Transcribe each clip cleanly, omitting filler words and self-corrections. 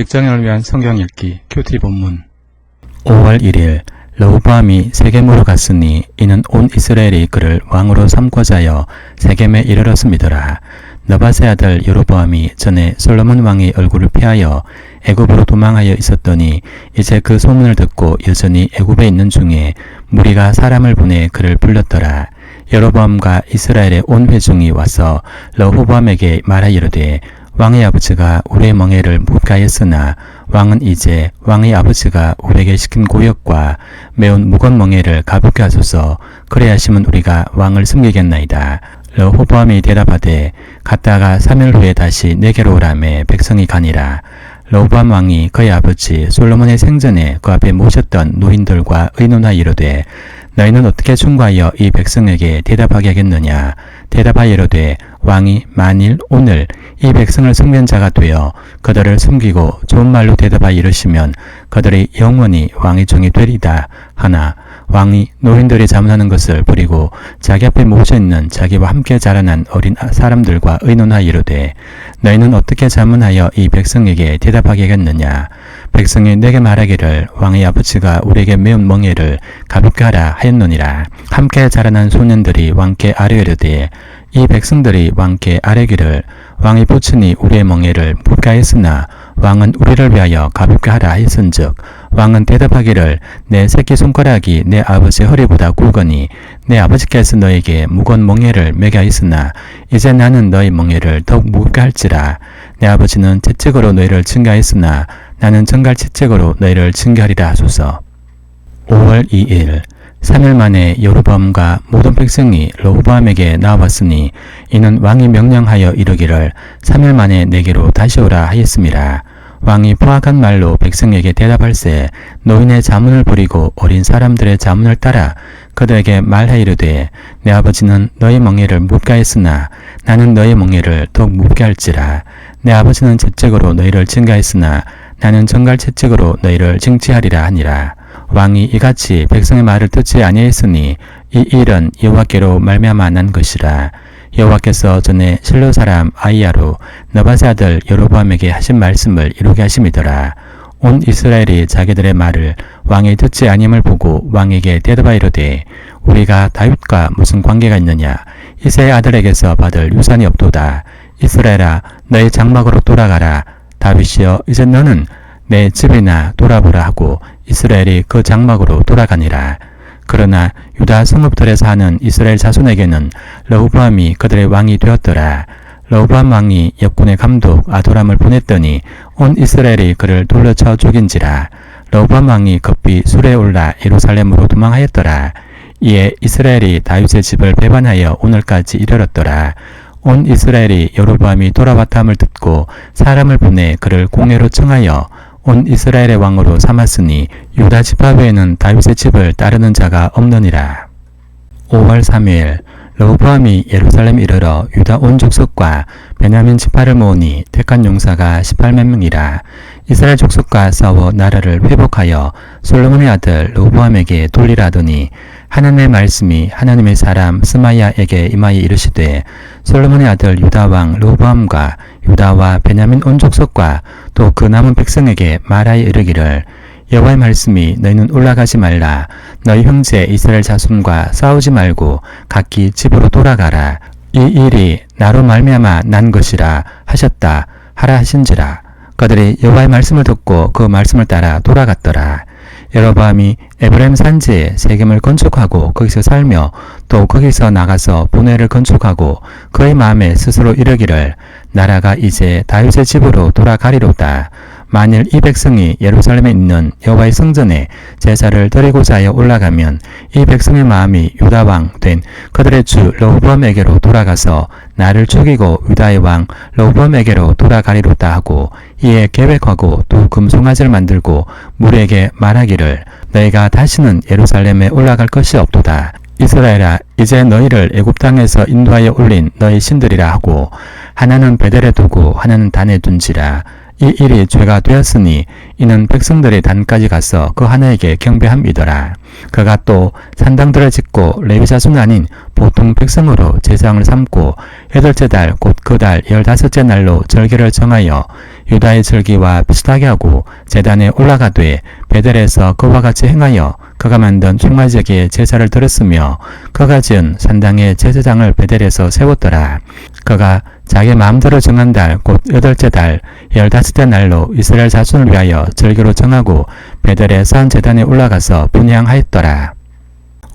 직장인을 위한 성경 읽기 큐티 본문 5월 1일 르호보암이 세겜으로 갔으니 이는 온 이스라엘이 그를 왕으로 삼고자 하여 세겜에 이르렀음이더라. 느밧의 아들 여로보암이 전에 솔로몬 왕의 얼굴을 피하여 애굽으로 도망하여 있었더니 이제 그 소문을 듣고 여전히 애굽에 있는 중에 무리가 사람을 보내 그를 불렀더라. 여로보암과 이스라엘의 온 회중이 와서 르호보암에게 말하이르되 왕의 아버지가 우리의 멍에를 묵가했으나 왕은 이제 왕의 아버지가 우리에게 시킨 고역과 매운 무거운 멍에를 가볍게 하소서. 그래야 하시면 우리가 왕을 섬기겠나이다. 르호보암이 대답하되 갔다가 3일 후에 다시 내게로 오라매 백성이 가니라. 르호보암 왕이 그의 아버지 솔로몬의 생전에 그 앞에 모셨던 노인들과 의논하여 이르되 너희는 어떻게 충고하여 이 백성에게 대답하게 하겠느냐. 대답하여 이르되 왕이 만일 오늘 이 백성을 섬기는 자가 되어 그들을 섬기고 좋은 말로 대답하여 이르시면 그들이 영원히 왕의 종이 되리이다 하나 왕이 노인들이 자문하는 것을 버리고 자기 앞에 모셔있는 자기와 함께 자라난 어린 사람들과 의논하여 이르되 너희는 어떻게 자문하여 이 백성에게 대답하게 하겠느냐. 백성이 내게 말하기를 왕의 아버지가 우리에게 매운 멍에를 가볍게 하라 하였느니라. 함께 자라난 소년들이 왕께 아뢰이르되 이 백성들이 왕께 아뢰기를 왕이 부친이 우리의 멍에를 묵가했으나 왕은 우리를 위하여 가볍게 하라 하였은즉 왕은 대답하기를 내 새끼손가락이 내 아버지의 허리보다 굵으니 내 아버지께서 너에게 무거운 멍에를 매게 하였으나 이제 나는 너희 멍에를 더욱 무겁게 할지라. 내 아버지는 채찍으로 너희를 징계하였으나 나는 정갈 채찍으로 너희를 징계하리라 하소서. 5월 2일 3일 만에 여로보암과 모든 백성이 르호보암에게 나와봤으니 이는 왕이 명령하여 이르기를 3일 만에 내게로 다시 오라 하였음이라. 왕이 포악한 말로 백성에게 대답할세 노인의 자문을 버리고 어린 사람들의 자문을 따라 그들에게 말하이르되 내 아버지는 너희 멍에를 묵가했으나 나는 너희 멍에를 더욱 묵게 할지라. 내 아버지는 채찍으로 너희를 징계하였으나 나는 정갈 채찍으로 너희를 징치하리라 하니라. 왕이 이같이 백성의 말을 듣지 아니하였으니 이 일은 여호와께로 말미암아 난 것이라. 여호와께서 전에 실로 사람 아히야로 느밧의 아들 여로보암에게 하신 말씀을 이루게 하심이더라. 온 이스라엘이 자기들의 말을 왕이 듣지 아니함을 보고 왕에게 대답하여 이르되 우리가 다윗과 무슨 관계가 있느냐. 이새의 아들에게서 받을 유산이 없도다. 이스라엘아 너희 장막으로 돌아가라. 다윗이여 이제 너는 내 집이나 돌아보라 하고 이스라엘이 그 장막으로 돌아가니라. 그러나 유다 성읍들에 사는 이스라엘 자손에게는 르호보암이 그들의 왕이 되었더라. 르호보암 왕이 역군의 감독 아도람을 보냈더니 온 이스라엘이 그를 돌려쳐 죽인지라. 르호보암 왕이 급히 술에 올라 예루살렘으로 도망하였더라. 이에 이스라엘이 다윗의 집을 배반하여 오늘까지 이르렀더라. 온 이스라엘이 여로보암이 돌아왔다함을 듣고 사람을 보내 그를 공회로 청하여 온 이스라엘의 왕으로 삼았으니 유다 지파 외에는 다윗의 집을 따르는 자가 없느니라. 5월 3일 르호보암이 예루살렘에 이르러 유다 온 족속과 베냐민 지파를 모으니 택한 용사가 18만 명이라. 이스라엘 족속과 싸워 나라를 회복하여 솔로몬의 아들 르호보암에게 돌리라 하더니 하나님의 말씀이 하나님의 사람 스마야에게 임하여 이르시되 솔로몬의 아들 유다 왕 르호보암과 유다와 베냐민 온 족속과 또 그 남은 백성에게 말하여 이르기를 여호와의 말씀이 너희는 올라가지 말라. 너희 형제 이스라엘 자손과 싸우지 말고 각기 집으로 돌아가라. 이 일이 나로 말미암아 난 것이라 하셨다 하라 하신지라. 그들이 여호와의 말씀을 듣고 그 말씀을 따라 돌아갔더라. 여로보암이 에브라임 산지에 세겜을 건축하고 거기서 살며 또 거기서 나가서 분회를 건축하고 그의 마음에 스스로 이르기를 나라가 이제 다윗의 집으로 돌아가리로다. 만일 이 백성이 예루살렘에 있는 여호와의 성전에 제사를 드리고자 하여 올라가면 이 백성의 마음이 유다 왕 된 그들의 주 르호보암에게로 돌아가서 나를 죽이고 유다의 왕 르호보암에게로 돌아가리로다 하고 이에 계획하고 또 금송아지를 만들고 무리에게 말하기를 너희가 다시는 예루살렘에 올라갈 것이 없도다. 이스라엘아 이제 너희를 애굽 땅에서 인도하여 올린 너희 신들이라 하고 하나는 베델에 두고 하나는 단에 둔지라. 이 일이 죄가 되었으니 이는 백성들의 단까지 가서 그 하나에게 경배함이더라. 그가 또 산당들을 짓고 레위 자손 아닌 보통 백성으로 제사장을 삼고 8째 달 곧 그 달 15째 날로 절기를 정하여 유다의 절기와 비슷하게 하고 제단에 올라가되 베델에서 그와 같이 행하여 그가 만든 송아지에게 제사를 드렸으며 그가 지은 산당의 제사장을 베델에서 세웠더라. 그가 자기 마음대로 정한 달 곧 8째 달 15째 날로 이스라엘 자손을 위하여 절기로 정하고 베델의 산 제단에 올라가서 분향하였더라.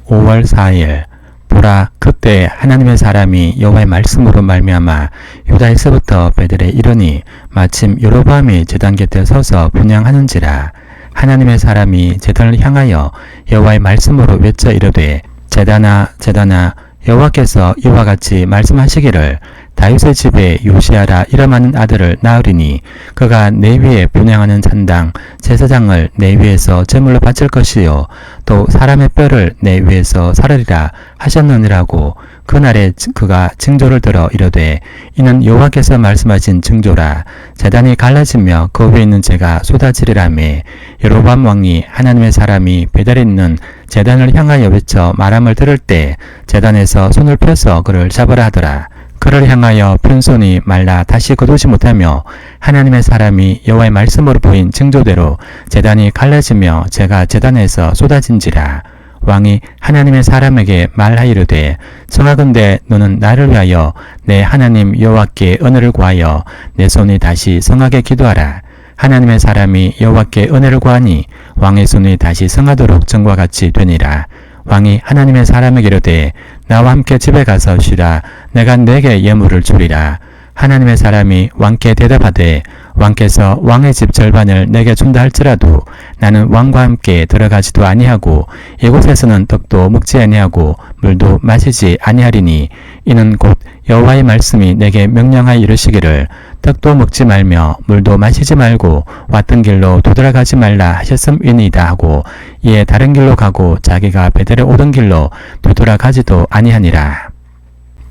5월 4일 보라, 그때 하나님의 사람이 여호와의 말씀으로 말미암아 유다에서부터 베델에 이르니 마침 여로보암이 제단 곁에 서서 분향하는지라. 하나님의 사람이 제단을 향하여 여호와의 말씀으로 외쳐 이르되 제단아 제단아 여호와께서 이와 같이 말씀하시기를 다윗의 집에 요시아라 이름하는 아들을 낳으리니 그가 내 위에 분향하는 산당 제사장을 내 위에서 제물로 바칠 것이요 또 사람의 뼈를 내 위에서 사르리라 하셨느니라고. 그날에 그가 징조를 들어 이르되 이는 여호와께서 말씀하신 징조라. 제단이 갈라지며 그 위에 있는 재가 쏟아지리라며. 여로보암 왕이 하나님의 사람이 베델에 있는 제단을 향하여 외쳐 말함을 들을 때 제단에서 손을 펴서 그를 잡으라 하더라. 그를 향하여 편 손이 말라 다시 거두지 못하며 하나님의 사람이 여호와의 말씀으로 보인 징조대로 제단이 갈라지며 재가 제단에서 쏟아진지라. 왕이 하나님의 사람에게 말하이르되 청하건대 너는 나를 위하여 내 하나님 여호와께 은혜를 구하여 내 손이 다시 성하게 기도하라. 하나님의 사람이 여호와께 은혜를 구하니 왕의 손이 다시 성하도록 전과 같이 되니라. 왕이 하나님의 사람에게 이르되 나와 함께 집에 가서 쉬라. 내가 내게 예물을 주리라. 하나님의 사람이 왕께 대답하되 왕께서 왕의 집 절반을 내게 준다 할지라도 나는 왕과 함께 들어가지도 아니하고 이곳에서는 떡도 먹지 아니하고 물도 마시지 아니하리니 이는 곧 여호와의 말씀이 내게 명령하여 이르시기를 떡도 먹지 말며 물도 마시지 말고 왔던 길로 되돌아가지 말라 하셨음이니이다 하고 이에 다른 길로 가고 자기가 베델에 오던 길로 되돌아가지도 아니하니라.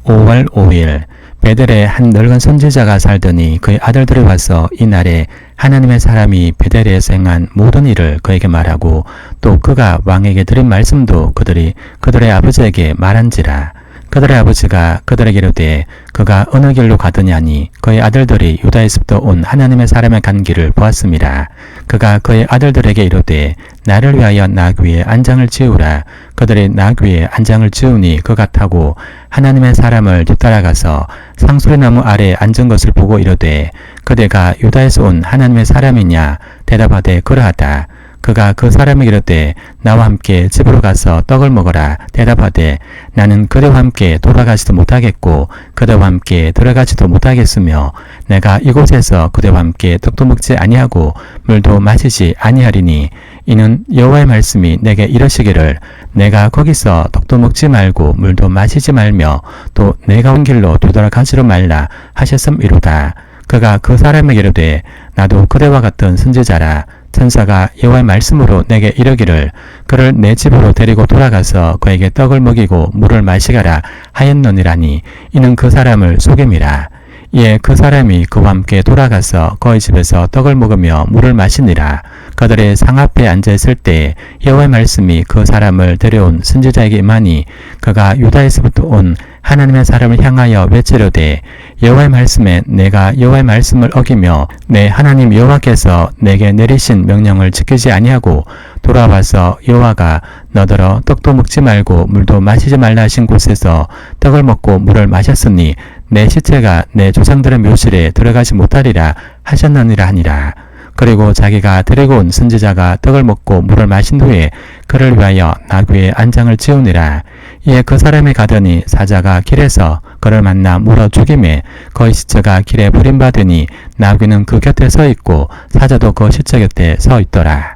5월 5일 베델에 한 늙은 선지자가 살더니 그의 아들들이 와서 이날에 하나님의 사람이 베델에서 행한 모든 일을 그에게 말하고 또 그가 왕에게 드린 말씀도 그들이 그들의 아버지에게 말한지라. 그들의 아버지가 그들에게 이르되 그가 어느 길로 가더냐니 그의 아들들이 유다에서부터 온 하나님의 사람의 간 길을 보았습니다. 그가 그의 아들들에게 이르되 나를 위하여 나귀 위에 안장을 지으라. 그들이 나귀 위에 안장을 지으니 그가 타고 하나님의 사람을 뒤따라가서 상수리나무 아래에 앉은 것을 보고 이르되 그대가 유다에서 온 하나님의 사람이냐? 대답하되 그러하다. 그가 그 사람에게 이르되 나와 함께 집으로 가서 떡을 먹어라. 대답하되 나는 그대와 함께 돌아가지도 못하겠고 그대와 함께 들어가지도 못하겠으며 내가 이곳에서 그대와 함께 떡도 먹지 아니하고 물도 마시지 아니하리니 이는 여호와의 말씀이 내게 이르시기를 내가 거기서 떡도 먹지 말고 물도 마시지 말며 또 내가 온 길로 되돌아가지로 말라 하셨음이로다. 그가 그 사람에게 이르되 나도 그대와 같은 선지자라. 천사가 여호와의 말씀으로 내게 이르기를 그를 내 집으로 데리고 돌아가서 그에게 떡을 먹이고 물을 마시가라 하였느니라니 이는 그 사람을 속임이라. 이에 그 사람이 그와 함께 돌아가서 그의 집에서 떡을 먹으며 물을 마시니라. 그들의 상 앞에 앉아있을 때 여호와의 말씀이 그 사람을 데려온 선지자에게 임하니 그가 유다에서부터 온 하나님의 사람을 향하여 외치려되 여호와의 말씀에 내가 여호와의 말씀을 어기며 내 하나님 여호와께서 내게 내리신 명령을 지키지 아니하고 돌아와서 여호와가 너더러 떡도 먹지 말고 물도 마시지 말라 하신 곳에서 떡을 먹고 물을 마셨으니 내 시체가 내 조상들의 묘실에 들어가지 못하리라 하셨느니라 하니라. 그리고 자기가 데리고 온 선지자가 떡을 먹고 물을 마신 후에 그를 위하여 나귀의 안장을 지우니라. 이에 그 사람이 가더니 사자가 길에서 그를 만나 물어 죽임에 그의 시체가 길에 버림받으니 나귀는 그 곁에 서 있고 사자도 그 시체 곁에 서 있더라.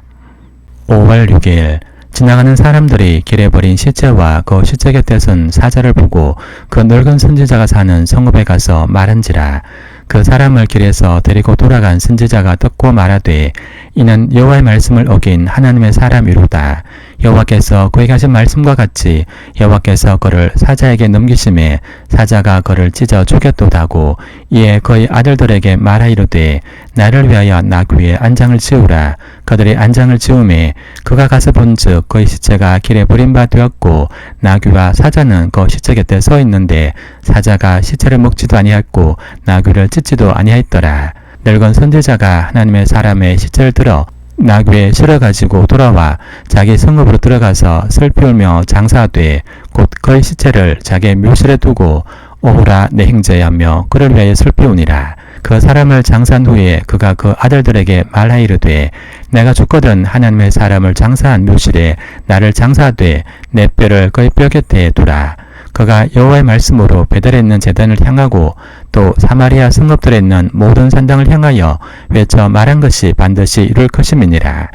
5월 6일 지나가는 사람들이 길에 버린 시체와 그 시체 곁에 선 사자를 보고 그 늙은 선지자가 사는 성읍에 가서 말한지라. 그 사람을 길에서 데리고 돌아간 선지자가 듣고 말하되 이는 여호와의 말씀을 어긴 하나님의 사람이로다. 여호와께서 그에게 하신 말씀과 같이 여호와께서 그를 사자에게 넘기심에 사자가 그를 찢어 죽였도다고 이에 그의 아들들에게 말하이르되 나를 위하여 나귀의 안장을 지으라. 그들이 안장을 지음에 그가 가서 본즉 그의 시체가 길에 버린 바 되었고 나귀와 사자는 그 시체 곁에 서 있는데 사자가 시체를 먹지도 아니하였고 나귀를 찢지도 아니하였더라. 늙은 선지자가 하나님의 사람의 시체를 들어 나귀에 실어가지고 돌아와 자기 성읍으로 들어가서 슬피 울며 장사하되 곧 그의 시체를 자기의 묘실에 두고 오호라 내 형제야며 그를 위하여 슬피 우니라. 그 사람을 장사한 후에 그가 그 아들들에게 말하이르되 내가 죽거든 하나님의 사람을 장사한 묘실에 나를 장사하되 내 뼈를 그의 뼈 곁에 두라. 그가 여호와의 말씀으로 베델에 있는 제단을 향하고 또 사마리아 성읍들에 있는 모든 산당을 향하여 외쳐 말한 것이 반드시 이룰 것임이니라.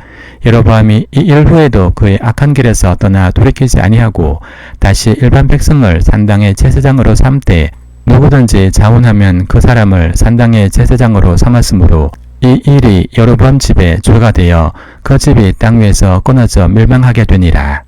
여로보암이 이 일 후에도 그의 악한 길에서 떠나 돌이키지 아니하고 다시 일반 백성을 산당의 제사장으로 삼되 누구든지 자원하면 그 사람을 산당의 제사장으로 삼았으므로 이 일이 여로보암 집의 죄가 되어 그 집이 땅 위에서 끊어져 멸망하게 되니라.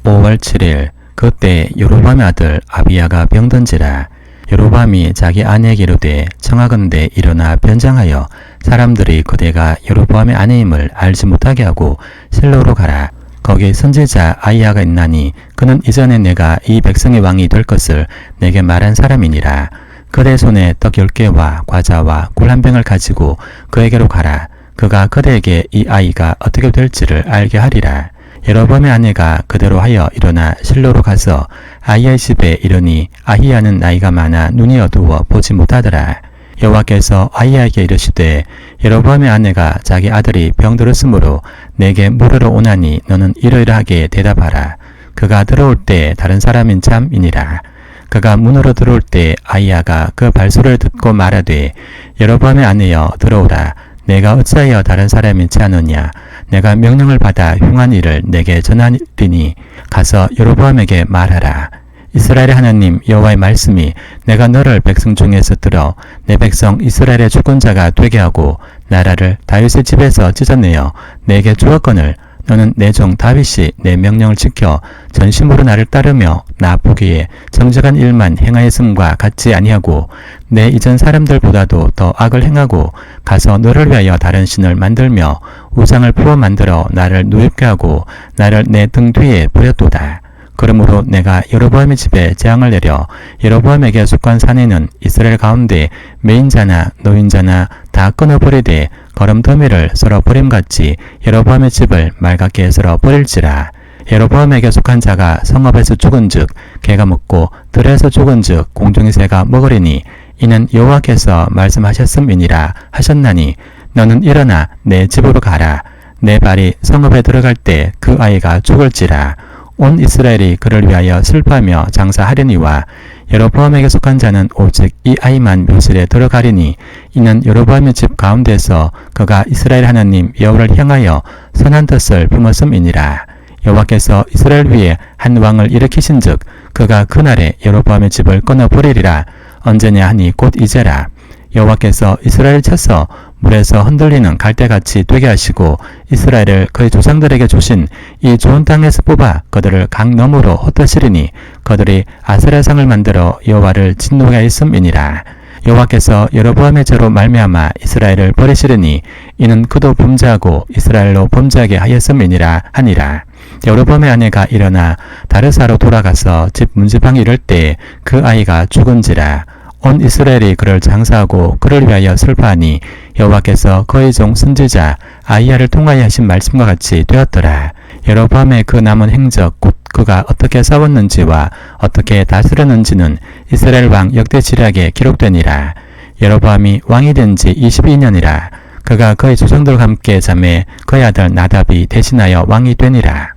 5월 7일 그때 여로보암의 아들 아비야가 병든지라. 여로보암이 자기 아내에게 이르되 청하건대 일어나 변장하여 사람들이 그대가 여로보암의 아내임을 알지 못하게 하고 실로로 가라. 거기 선지자 아히야가 있나니 그는 이전에 내가 이 백성의 왕이 될 것을 내게 말한 사람이니라. 그대 손에 떡 10개와 과자와 꿀 한 병을 가지고 그에게로 가라. 그가 그대에게 이 아이가 어떻게 될지를 알게 하리라. 여로보암의 아내가 그대로 하여 일어나 실로로 가서 아히야의 집에 이르니 아히야는 나이가 많아 눈이 어두워 보지 못하더라. 여호와께서 아히야에게 이르시되 여로보암의 아내가 자기 아들이 병들었으므로 내게 물으러 오나니 너는 이러이러하게 대답하라. 그가 들어올 때 다른 사람인 참이니라. 그가 문으로 들어올 때 아히야가 그 발소리를 듣고 말하되 여로보암의 아내여 들어오라. 내가 어찌하여 다른 사람이지 않느냐. 내가 명령을 받아 흉한 일을 내게 전하리니 가서 여로보암에게 말하라. 이스라엘의 하나님 여호와의 말씀이 내가 너를 백성 중에서 들어 내 백성 이스라엘의 주권 자가 되게 하고 나라를 다윗의 집에서 찢어내어 내게 주었거늘 너는 내 종 다윗이 내 명령을 지켜 전심으로 나를 따르며 나 보기에 정직한 일만 행하였음과 같지 아니하고 내 이전 사람들보다도 더 악을 행하고 가서 너를 위하여 다른 신을 만들며 우상을 부어 만들어 나를 누입게 하고 나를 내 등 뒤에 버렸도다. 그러므로 내가 여로보암의 집에 재앙을 내려 여로보암에게 속한 산에는 이스라엘 가운데 매인자나 노인자나 다 끊어버리되 거름더미를 썰어 버림같이 여로보암의 집을 맑게 썰어 버릴지라. 여로보암에게 속한 자가 성읍에서 죽은즉 개가 먹고 들에서 죽은즉 공중의 새가 먹으리니 이는 여호와께서 말씀하셨음이니라 하셨나니 너는 일어나 내 집으로 가라. 내 발이 성읍에 들어갈 때 그 아이가 죽을지라. 온 이스라엘이 그를 위하여 슬퍼하며 장사하려니와 여로보암에게 속한 자는 오직 이 아이만 묘실에 들어가리니 이는 여로보암의 집 가운데서 그가 이스라엘 하나님 여호와를 향하여 선한 뜻을 품었음이니라. 여호와께서 이스라엘 위에 한 왕을 일으키신즉 그가 그날에 여로보암의 집을 끊어버리리라. 언제냐 하니 곧 이제라. 여호와께서 이스라엘을 쳐서 물에서 흔들리는 갈대같이 되게 하시고 이스라엘을 그의 조상들에게 주신 이 좋은 땅에서 뽑아 그들을 강 너머로 흩어시리니 그들이 아세라상을 만들어 여호와를 진노하게 하였음이니라. 여호와께서 여로보암의 죄로 말미암아 이스라엘을 버리시리니 이는 그도 범죄하고 이스라엘로 범죄하게 하였음이니라 하니라. 여로보암의 아내가 일어나 다르사로 돌아가서 집 문지방에 이를 때 그 아이가 죽은지라. 온 이스라엘이 그를 장사하고 그를 위하여 슬퍼하니 여호와께서 그의 종 선지자 아히야를 통하여 하신 말씀과 같이 되었더라. 여로보암의 그 남은 행적 곧 그가 어떻게 싸웠는지와 어떻게 다스렸는지는 이스라엘 왕 역대지략에 기록되니라. 여로보암이 왕이 된 지 22년이라. 그가 그의 조상들과 함께 잠에 그의 아들 나답이 대신하여 왕이 되니라.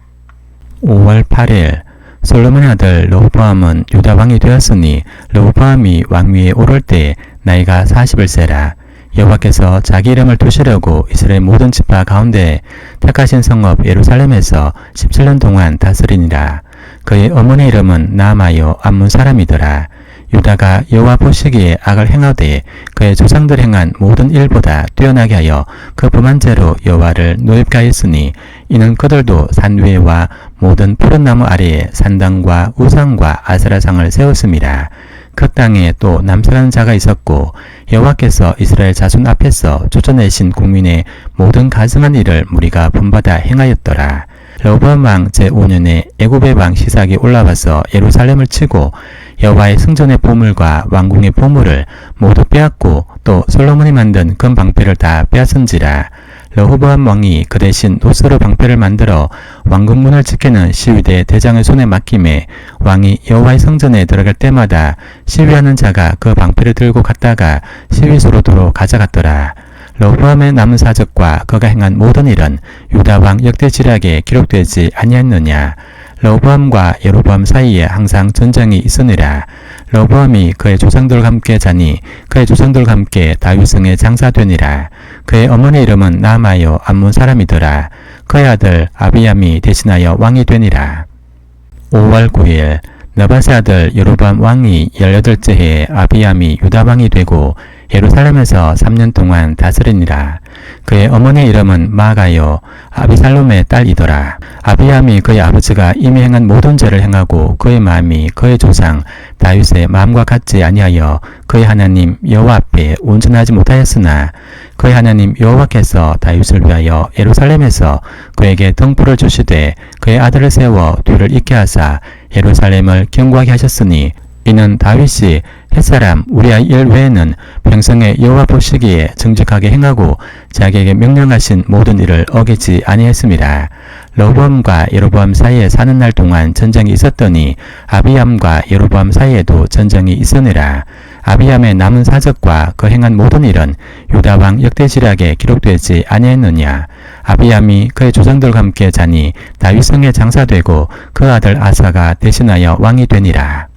5월 8일 솔로몬의 아들 르호보암은 유다 왕이 되었으니 르호보암이 왕위에 오를 때 나이가 41세라. 여호와께서 자기 이름을 두시려고 이스라엘 모든 지파 가운데 택하신 성읍 예루살렘에서 17년 동안 다스리니라. 그의 어머니 이름은 나아마요 암몬 사람이더라. 유다가 여호와 보시기에 악을 행하되 그의 조상들 행한 모든 일보다 뛰어나게 하여 그 범한 죄로 여호와를 노엽게하였으니 이는 그들도 산 위에와 모든 푸른 나무 아래에 산당과 우상과 아세라상을 세웠습니다. 그 땅에 또 남색하는 자가 있었고 여호와께서 이스라엘 자손 앞에서 쫓아내신 국민의 모든 가증한 일을 무리가 본받아 행하였더라. 레호보암 왕 제5년에 애굽의 왕 시삭이 올라와서 예루살렘을 치고 여호와의 성전의 보물과 왕궁의 보물을 모두 빼앗고 또 솔로몬이 만든 금 방패를 다 빼앗은지라. 레호보암 왕이 그 대신 노스로 방패를 만들어 왕궁문을 지키는 시위대 대장의 손에 맡김에 왕이 여호와의 성전에 들어갈 때마다 시위하는 자가 그 방패를 들고 갔다가 시위소로도로 가져갔더라. 레호보암의 남은 사적과 그가 행한 모든 일은 유다 왕 역대지략에 기록되지 아니했느냐. 레호보암과 여로보암 사이에 항상 전쟁이 있으니라. 레호보암이 그의 조상들과 함께 자니 그의 조상들과 함께 다윗성에 장사되니라. 그의 어머니 이름은 나아마요 암몬 사람이더라. 그의 아들 아비암이 대신하여 왕이 되니라. 5월 9일 느바세 아들 여로보암 왕이 18째 해에 아비암이 유다 왕이 되고 예루살렘에서 3년 동안 다스리니라. 그의 어머니의 이름은 마가요 아비살롬의 딸이더라. 아비암이 그의 아버지가 이미 행한 모든 죄를 행하고 그의 마음이 그의 조상 다윗의 마음과 같지 아니하여 그의 하나님 여호와 앞에 온전하지 못하였으나 그의 하나님 여호와께서 다윗을 위하여 예루살렘에서 그에게 등불을 주시되 그의 아들을 세워 뒤를 잇게 하사 예루살렘을 견고하게 하셨으니 이는 다윗이 햇사람 우리의 일 외에는 평생에 여호와 보시기에 정직하게 행하고 자기에게 명령하신 모든 일을 어기지 아니했습니다. 레호보암과 여로보암 사이에 사는 날 동안 전쟁이 있었더니 아비암과 여로보암 사이에도 전쟁이 있으니라. 아비암의 남은 사적과 그 행한 모든 일은 유다 왕 역대지략에 기록되지 아니했느냐. 아비암이 그의 조상들과 함께 자니 다윗성에 장사되고 그 아들 아사가 대신하여 왕이 되니라.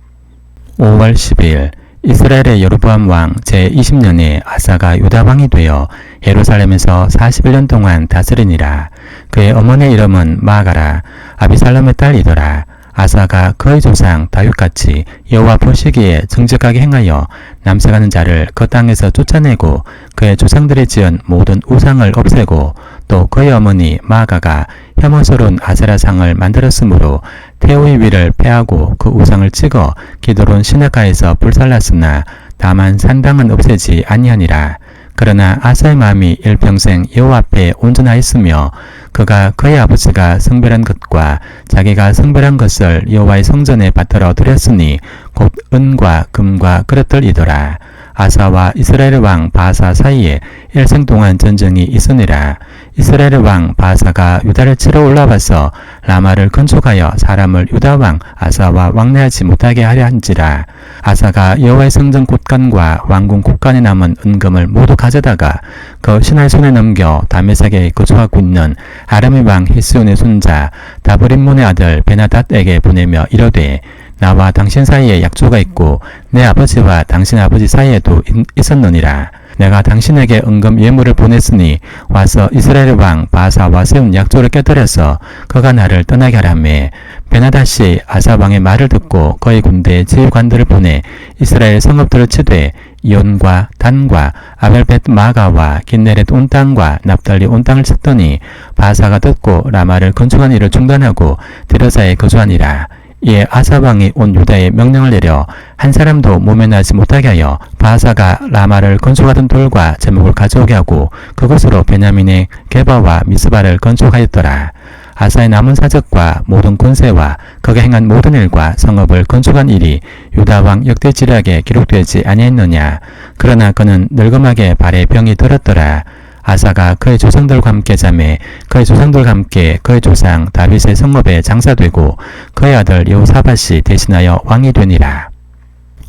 5월 10일 이스라엘의 여로보암 왕 제20년에 아사가 유다 왕이 되어 예루살렘에서 41년 동안 다스리니라. 그의 어머니의 이름은 마가라 아비살롬의 딸이더라. 아사가 그의 조상 다윗같이 여호와 보시기에 정직하게 행하여 남색하는 자를 그 땅에서 쫓아내고 그의 조상들이 지은 모든 우상을 없애고 또 그의 어머니 마가가 혐오스러운 아세라상을 만들었으므로 태오의 위를 패하고 그 우상을 찍어 기드론 시내가에서 불살랐으나 다만 산당은 없애지 아니하니라. 그러나 아사의 마음이 일평생 여호와 앞에 온전하였으며 그가 그의 아버지가 성별한 것과 자기가 성별한 것을 여호와의 성전에 받들어 드렸으니 곧 은과 금과 그릇들이더라. 아사와 이스라엘의 왕 바사 사이에 일생 동안 전쟁이 있으니라. 이스라엘의 왕 바사가 유다를 치러 올라와서 라마를 건축하여 사람을 유다 왕 아사와 왕래하지 못하게 하려 한지라. 아사가 여호와의 성전 곳간과 왕궁 곳간에 남은 은금을 모두 가져다가 그 신하의 손에 넘겨 다메섹에 거주하고 있는 아람의 왕 히스온의 손자 다브림몬의 아들 베나닷에게 보내며 이르되 나와 당신 사이에 약조가 있고 내 아버지와 당신 아버지 사이에도 있었느니라. 내가 당신에게 은금 예물을 보냈으니 와서 이스라엘 왕 바사와 세운 약조를 깨뜨려서 그가 나를 떠나게 하라매. 베나닷이 아사 왕의 말을 듣고 그의 군대 지휘관들을 보내 이스라엘 성읍들을 치되 이온과 단과 아벨벳 마가와 긴네렛 온 땅과 납달리 온 땅을 쳤더니 바사가 듣고 라마를 건축한 일을 중단하고 디르사에 거주하니라. 이에 아사 왕이 온 유다에 명령을 내려 한 사람도 몸에 나지 못하게 하여 바사가 라마를 건축하던 돌과 제목을 가져오게 하고 그것으로 베냐민의 게바와 미스바를 건축하였더라. 아사의 남은 사적과 모든 군세와 그가 행한 모든 일과 성읍을 건축한 일이 유다 왕 역대지략에 기록되지 아니했느냐. 그러나 그는 늙음하게 발에 병이 들었더라. 아사가 그의 조상들과 함께 자매 그의 조상들과 함께 그의 조상 다윗의 성읍에 장사되고 그의 아들 여호사밧이 대신하여 왕이 되니라.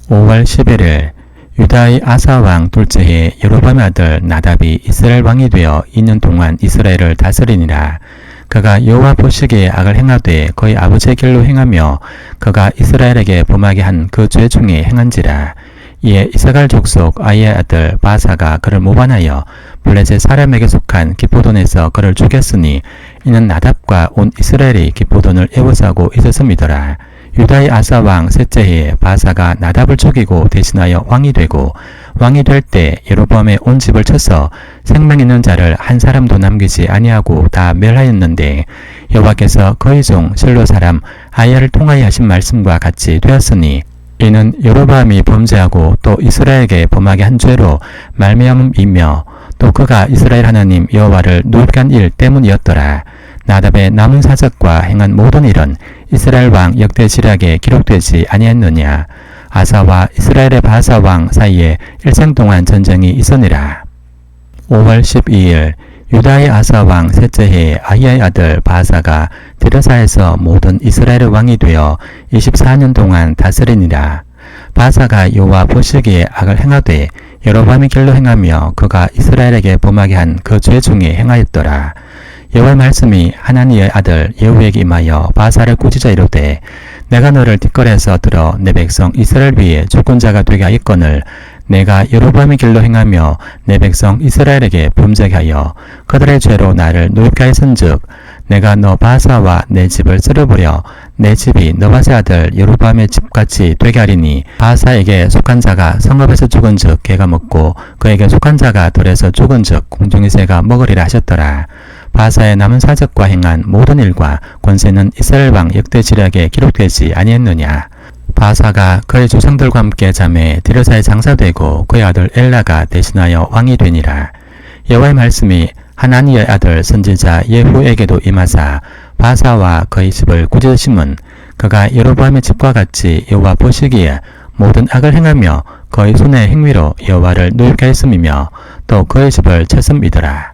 5월 11일 유다의 아사 왕 둘째 해 여로보암의 아들 나답이 이스라엘 왕이 되어 2년 동안 이스라엘을 다스리니라. 그가 여호와 보시기에 악을 행하되 그의 아버지의 길로 행하며 그가 이스라엘에게 범하게 한 그 죄 중에 행한지라. 이에 이사갈 족속 아이의 아들 바사가 그를 모반하여 블레셋 사람에게 속한 기포돈에서 그를 죽였으니 이는 나답과 온 이스라엘이 기포돈을 애워싸고 있었음이더라. 유다의 아사 왕 셋째 해에 바사가 나답을 죽이고 대신하여 왕이 되고, 왕이 될 때 여로보암의 온 집을 쳐서 생명 있는 자를 한 사람도 남기지 아니하고 다 멸하였는데, 여호와께서 그의 종 실로 사람 아야를 통하여 하신 말씀과 같이 되었으니, 이는 여로보암이 범죄하고 또 이스라엘에게 범하게 한 죄로 말미암음이며, 또 그가 이스라엘 하나님 여호와를 노엽게 한 일 때문이었더라. 나답의 남은 사적과 행한 모든 일은 이스라엘 왕 역대 지략에 기록되지 아니했느냐. 아사와 이스라엘의 바사 왕 사이에 일생 동안 전쟁이 있으니라. 5월 12일 유다의 아사 왕 셋째 해에 아히야의 아들 바사가 디르사에서 모든 이스라엘의 왕이 되어 24년 동안 다스리니라. 바사가 여호와 보시기에 악을 행하되 여로보암의 길로 행하며 그가 이스라엘에게 범하게 한 그 죄 중에 행하였더라. 여호와의 말씀이 하나니의 아들 예후에게 임하여 바사를 꾸짖어 이르되, 내가 너를 뒷거리에서 들어 내 백성 이스라엘 위에 주권자가 되게 하였거늘 내가 여로보암의 길로 행하며 내 백성 이스라엘에게 범죄하게 하여 그들의 죄로 나를 노엽게 하였은즉, 내가 너 바사와 내 집을 쓸어버려 내 집이 느바세 아들 여로보암의 집같이 되게 하리니, 바사에게 속한 자가 성읍에서 죽은즉 개가 먹고 그에게 속한 자가 들에서 죽은즉 공중의 새가 먹으리라 하셨더라. 바사의 남은 사적과 행한 모든 일과 권세는 이스라엘 왕 역대 지략에 기록되지 아니했느냐. 바사가 그의 조상들과 함께 잠에 디르사에 장사되고 그의 아들 엘라가 대신하여 왕이 되니라. 여호와의 말씀이 하나니의 아들 선지자 예후에게도 임하사 바사와 그의 집을 꾸짖으심은, 그가 여로보암의 집과 같이 여호와 보시기에 모든 악을 행하며 그의 손의 행위로 여호와를 노엽게 했음이며 또 그의 집을 쳤음이더라.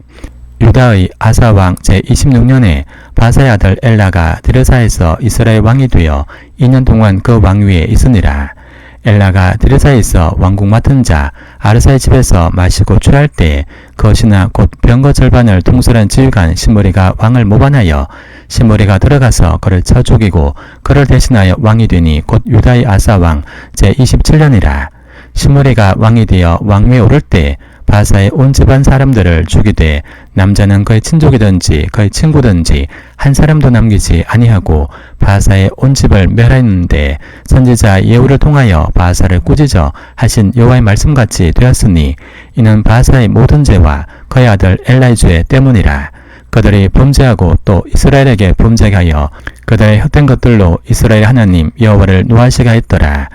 유다의 아사 왕 제26년에 바사의 아들 엘라가 디르사에서 이스라엘 왕이 되어 2년 동안 그 왕위에 있으니라. 엘라가 디르사에서 왕궁 맡은 자 아르사의 집에서 마시고 취할 때에 그 신하 곧 병거 절반을 통솔한 지휘관 시므리가 왕을 모반하여 시므리가 들어가서 그를 쳐 죽이고 그를 대신하여 왕이 되니 곧 유다의 아사 왕 제27년이라. 시므리가 왕이 되어 왕위에 오를 때 바사의 온 집안 사람들을 죽이되 남자는 그의 친족이든지 그의 친구든지 한 사람도 남기지 아니하고 바사의 온 집을 멸하였는데, 선지자 예후를 통하여 바사를 꾸짖어 하신 여호와의 말씀같이 되었으니, 이는 바사의 모든 죄와 그의 아들 엘라의 죄 때문이라. 그들이 범죄하고 또 이스라엘에게 범죄하게 하여 그들의 헛된 것들로 이스라엘 하나님 여호와를 노하시게 하였더라.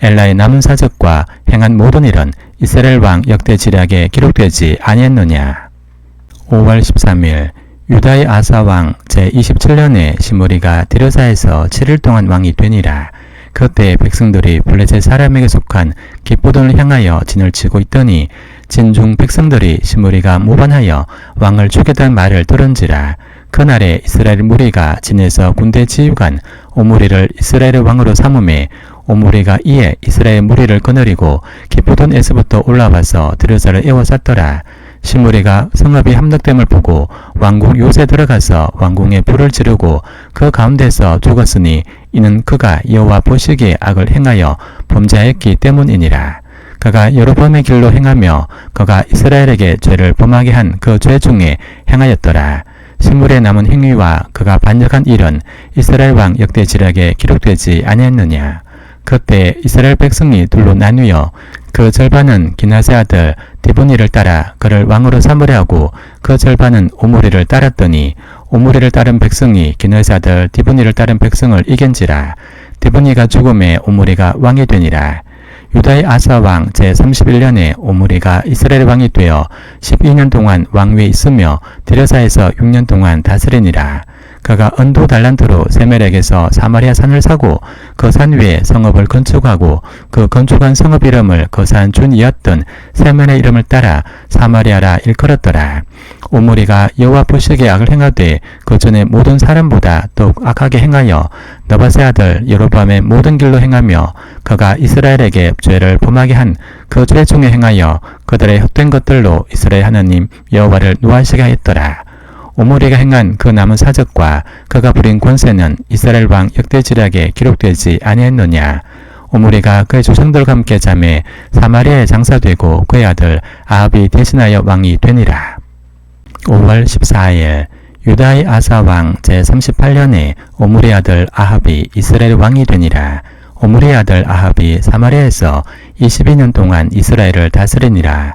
엘라의 남은 사적과 행한 모든 일은 이스라엘 왕 역대 지략에 기록되지 아니했느냐. 5월 13일 유다의 아사 왕 제27년에 시므리가 디르사에서 7일 동안 왕이 되니라. 그때 백성들이 블레셋 사람에게 속한 기쁘돈을 향하여 진을 치고 있더니 진중 백성들이 시므리가 모반하여 왕을 죽였다는 말을 들은지라. 그날에 이스라엘 무리가 진에서 군대 지휘관 오므리를 이스라엘의 왕으로 삼음에, 오므리가 이에 이스라엘 무리를 거느리고 기쁘돈에서부터 올라와서 디르사를 에워쌌더라. 시므리가 성읍이 함락됨을 보고 왕궁 요새 들어가서 왕궁에 불을 지르고 그 가운데서 죽었으니, 이는 그가 여호와 보시기에 악을 행하여 범죄하였기 때문이니라. 그가 여로보암의 길로 행하며 그가 이스라엘에게 죄를 범하게 한 그 죄 중에 행하였더라. 시므리의 남은 행위와 그가 반역한 일은 이스라엘 왕 역대 지략에 기록되지 아니했느냐. 그때 이스라엘 백성이 둘로 나뉘어 그 절반은 기나세 아들 디브니를 따라 그를 왕으로 삼으려 하고 그 절반은 오므리를 따랐더니, 오므리를 따른 백성이 기나세 아들 디브니를 따른 백성을 이긴지라. 디브니가 죽음에 오므리가 왕이 되니라. 유다의 아사 왕 제31년에 오므리가 이스라엘 왕이 되어 12년 동안 왕위에 있으며 디르사에서 6년 동안 다스리니라. 그가 언도 달란트로 세멜에게서 사마리아 산을 사고 그 산 위에 성읍을 건축하고 그 건축한 성읍 이름을 그 산 준이었던 세멜의 이름을 따라 사마리아라 일컬었더라. 오므리가 여호와 보시기에 악을 행하되 그 전에 모든 사람보다 더욱 악하게 행하여 느바세 아들 여로보암의 모든 길로 행하며 그가 이스라엘에게 죄를 범하게 한 그 죄 중에 행하여 그들의 헛된 것들로 이스라엘 하나님 여호와를 노하시게 하였더라. 오므리가 행한 그 남은 사적과 그가 부린 권세는 이스라엘 왕 역대 지략에 기록되지 아니했느냐. 오므리가 그의 조상들과 함께 잠에 사마리아에 장사되고 그의 아들 아합이 대신하여 왕이 되니라. 5월 14일 유다의 아사 왕 제38년에 오므리의 아들 아합이 이스라엘 왕이 되니라. 오므리의 아들 아합이 사마리아에서 22년 동안 이스라엘을 다스리니라.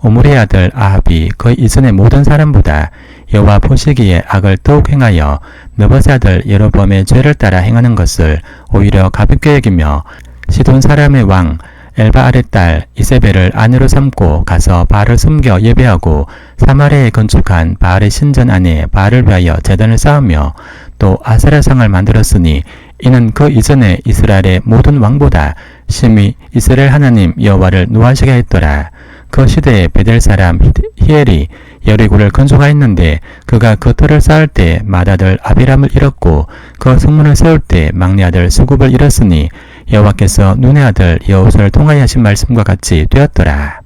오므리의 아들 아합이 그 이전의 모든 사람보다 여호와 보시기에 악을 더욱 행하여 느밧의 아들 여로보암의 죄를 따라 행하는 것을 오히려 가볍게 여기며 시돈 사람의 왕 엘바알의 딸 이세벨을 아내로 삼고 가서 바알을 숨겨 예배하고 사마리아에 건축한 바알의 신전 안에 바알을 위하여 제단을 쌓으며 또 아세라상을 만들었으니 이는 그 이전에 이스라엘의 모든 왕보다 심히 이스라엘 하나님 여호와를 노하시게 했더라. 그 시대에 베델 사람 히엘이 여리고를 건축하였는데 그가 그 터를 쌓을 때 맏아들 아비람을 잃었고 그 성문을 세울 때 막내 아들 수굽을 잃었으니 여호와께서 눈의 아들 여호수아를 통하여 하신 말씀과 같이 되었더라.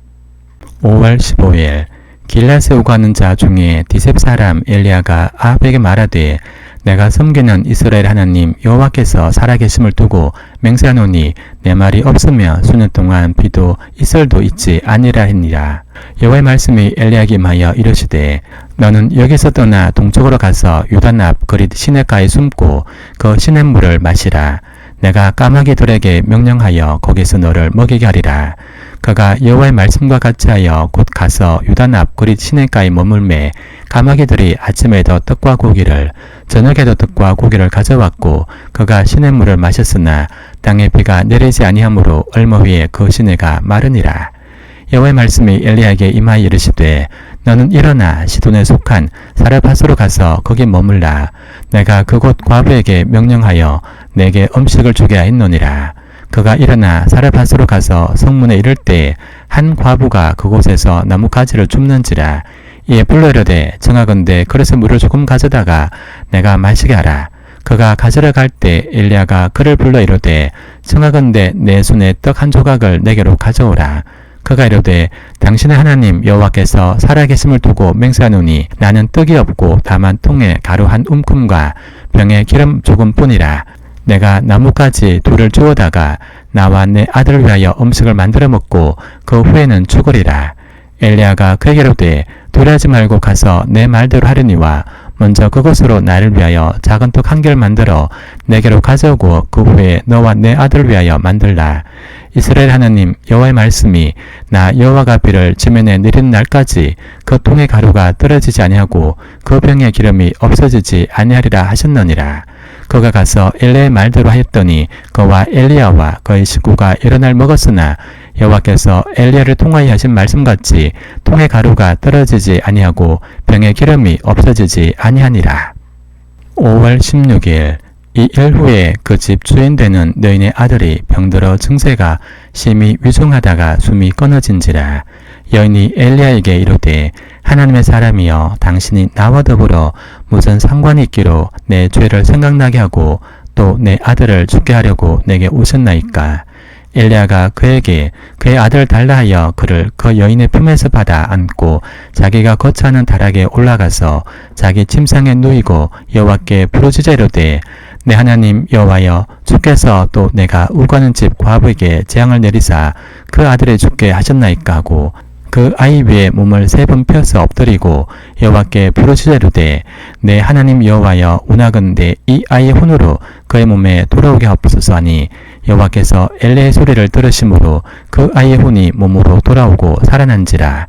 5월 15일 길앗에 오가는 자 중에 디셉 사람 엘리야가 아합에게 말하되 내가 섬기는 이스라엘 하나님 여호와께서 살아계심을 두고 맹세하노니 내 말이 없으며 수년 동안 비도 이슬도 있지 아니라 했니라. 여호와의 말씀이 엘리야에게 임하여 이르시되 너는 여기서 떠나 동쪽으로 가서 유단 앞 그릿 시냇가에 숨고 그 시냇물을 마시라. 내가 까마귀들에게 명령하여 거기서 너를 먹이게 하리라. 그가 여호와의 말씀과 같이 하여 곧 가서 유단 앞 그릿 시냇가에 머물매 까마귀들이 아침에도 떡과 고기를 저녁에도 떡과 고기를 가져왔고 그가 시냇물을 마셨으나 땅에 비가 내리지 아니하므로 얼마 후에 그 시내가 마르니라. 여호와의 말씀이 엘리야에게 임하여 이르시되 너는 일어나 시돈에 속한 사르밧으로 가서 거기 머물라. 내가 그곳 과부에게 명령하여 내게 음식을 주게 하였노니라. 그가 일어나 사르밧으로 가서 성문에 이를 때 한 과부가 그곳에서 나뭇가지를 줍는지라. 이에 불러 이르되 청하건대 그릇에 물을 조금 가져다가 내가 마시게 하라. 그가 가지러 갈 때 엘리야가 그를 불러 이르되 청하건대 내 손에 떡 한 조각을 내게로 가져오라. 그가 이르되 당신의 하나님 여호와께서 살아계심을 두고 맹세하노니 나는 떡이 없고 다만 통에 가루 한 움큼과 병에 기름 조금뿐이라. 내가 나뭇가지 둘을 주워다가 나와 내 아들을 위하여 음식을 만들어 먹고 그 후에는 죽으리라. 엘리야가 그에게 이르되 두려워하지 말고 가서 내 말대로 하려니와 먼저 그것으로 나를 위하여 작은 떡 한 개를 만들어 내게로 가져오고 그 후에 너와 내 아들을 위하여 만들라. 이스라엘 하나님 여호와의 말씀이 나 여호와가 비를 지면에 내리는 날까지 그 통의 가루가 떨어지지 아니하고 그 병의 기름이 없어지지 아니하리라 하셨느니라. 그가 가서 엘리야의 말대로 하였더니 그와 엘리야와 그의 식구가 여러 날 먹었으나 여호와께서 엘리야를 통하여 하신 말씀같이 통의 가루가 떨어지지 아니하고 병의 기름이 없어지지 아니하니라. 5월 16일 이 일 후에 그 집 주인 되는 너희네 아들이 병들어 증세가 심히 위중하다가 숨이 끊어진지라. 여인이 엘리야에게 이르되 하나님의 사람이여 당신이 나와 더불어 무슨 상관이 있기로 내 죄를 생각나게 하고 또 내 아들을 죽게 하려고 내게 오셨나이까. 엘리야가 그에게 그의 아들을 달라 하여 그를 그 여인의 품에서 받아 안고 자기가 거처하는 다락에 올라가서 자기 침상에 누이고 여호와께 부르짖어 이르되 내 하나님 여호와여 주께서 또 내가 우거하는 집 과부에게 재앙을 내리사 그 아들을 죽게 하셨나이까 하고 그 아이 위에 몸을 3번 펴서 엎드리고 여호와께 부르짖어 이르되 내 하나님 여호와여 원하건대 이 아이의 혼으로 그의 몸에 돌아오게 하옵소서 하니 여호와께서 엘리야의 소리를 들으심으로 그 아이의 혼이 몸으로 돌아오고 살아난지라.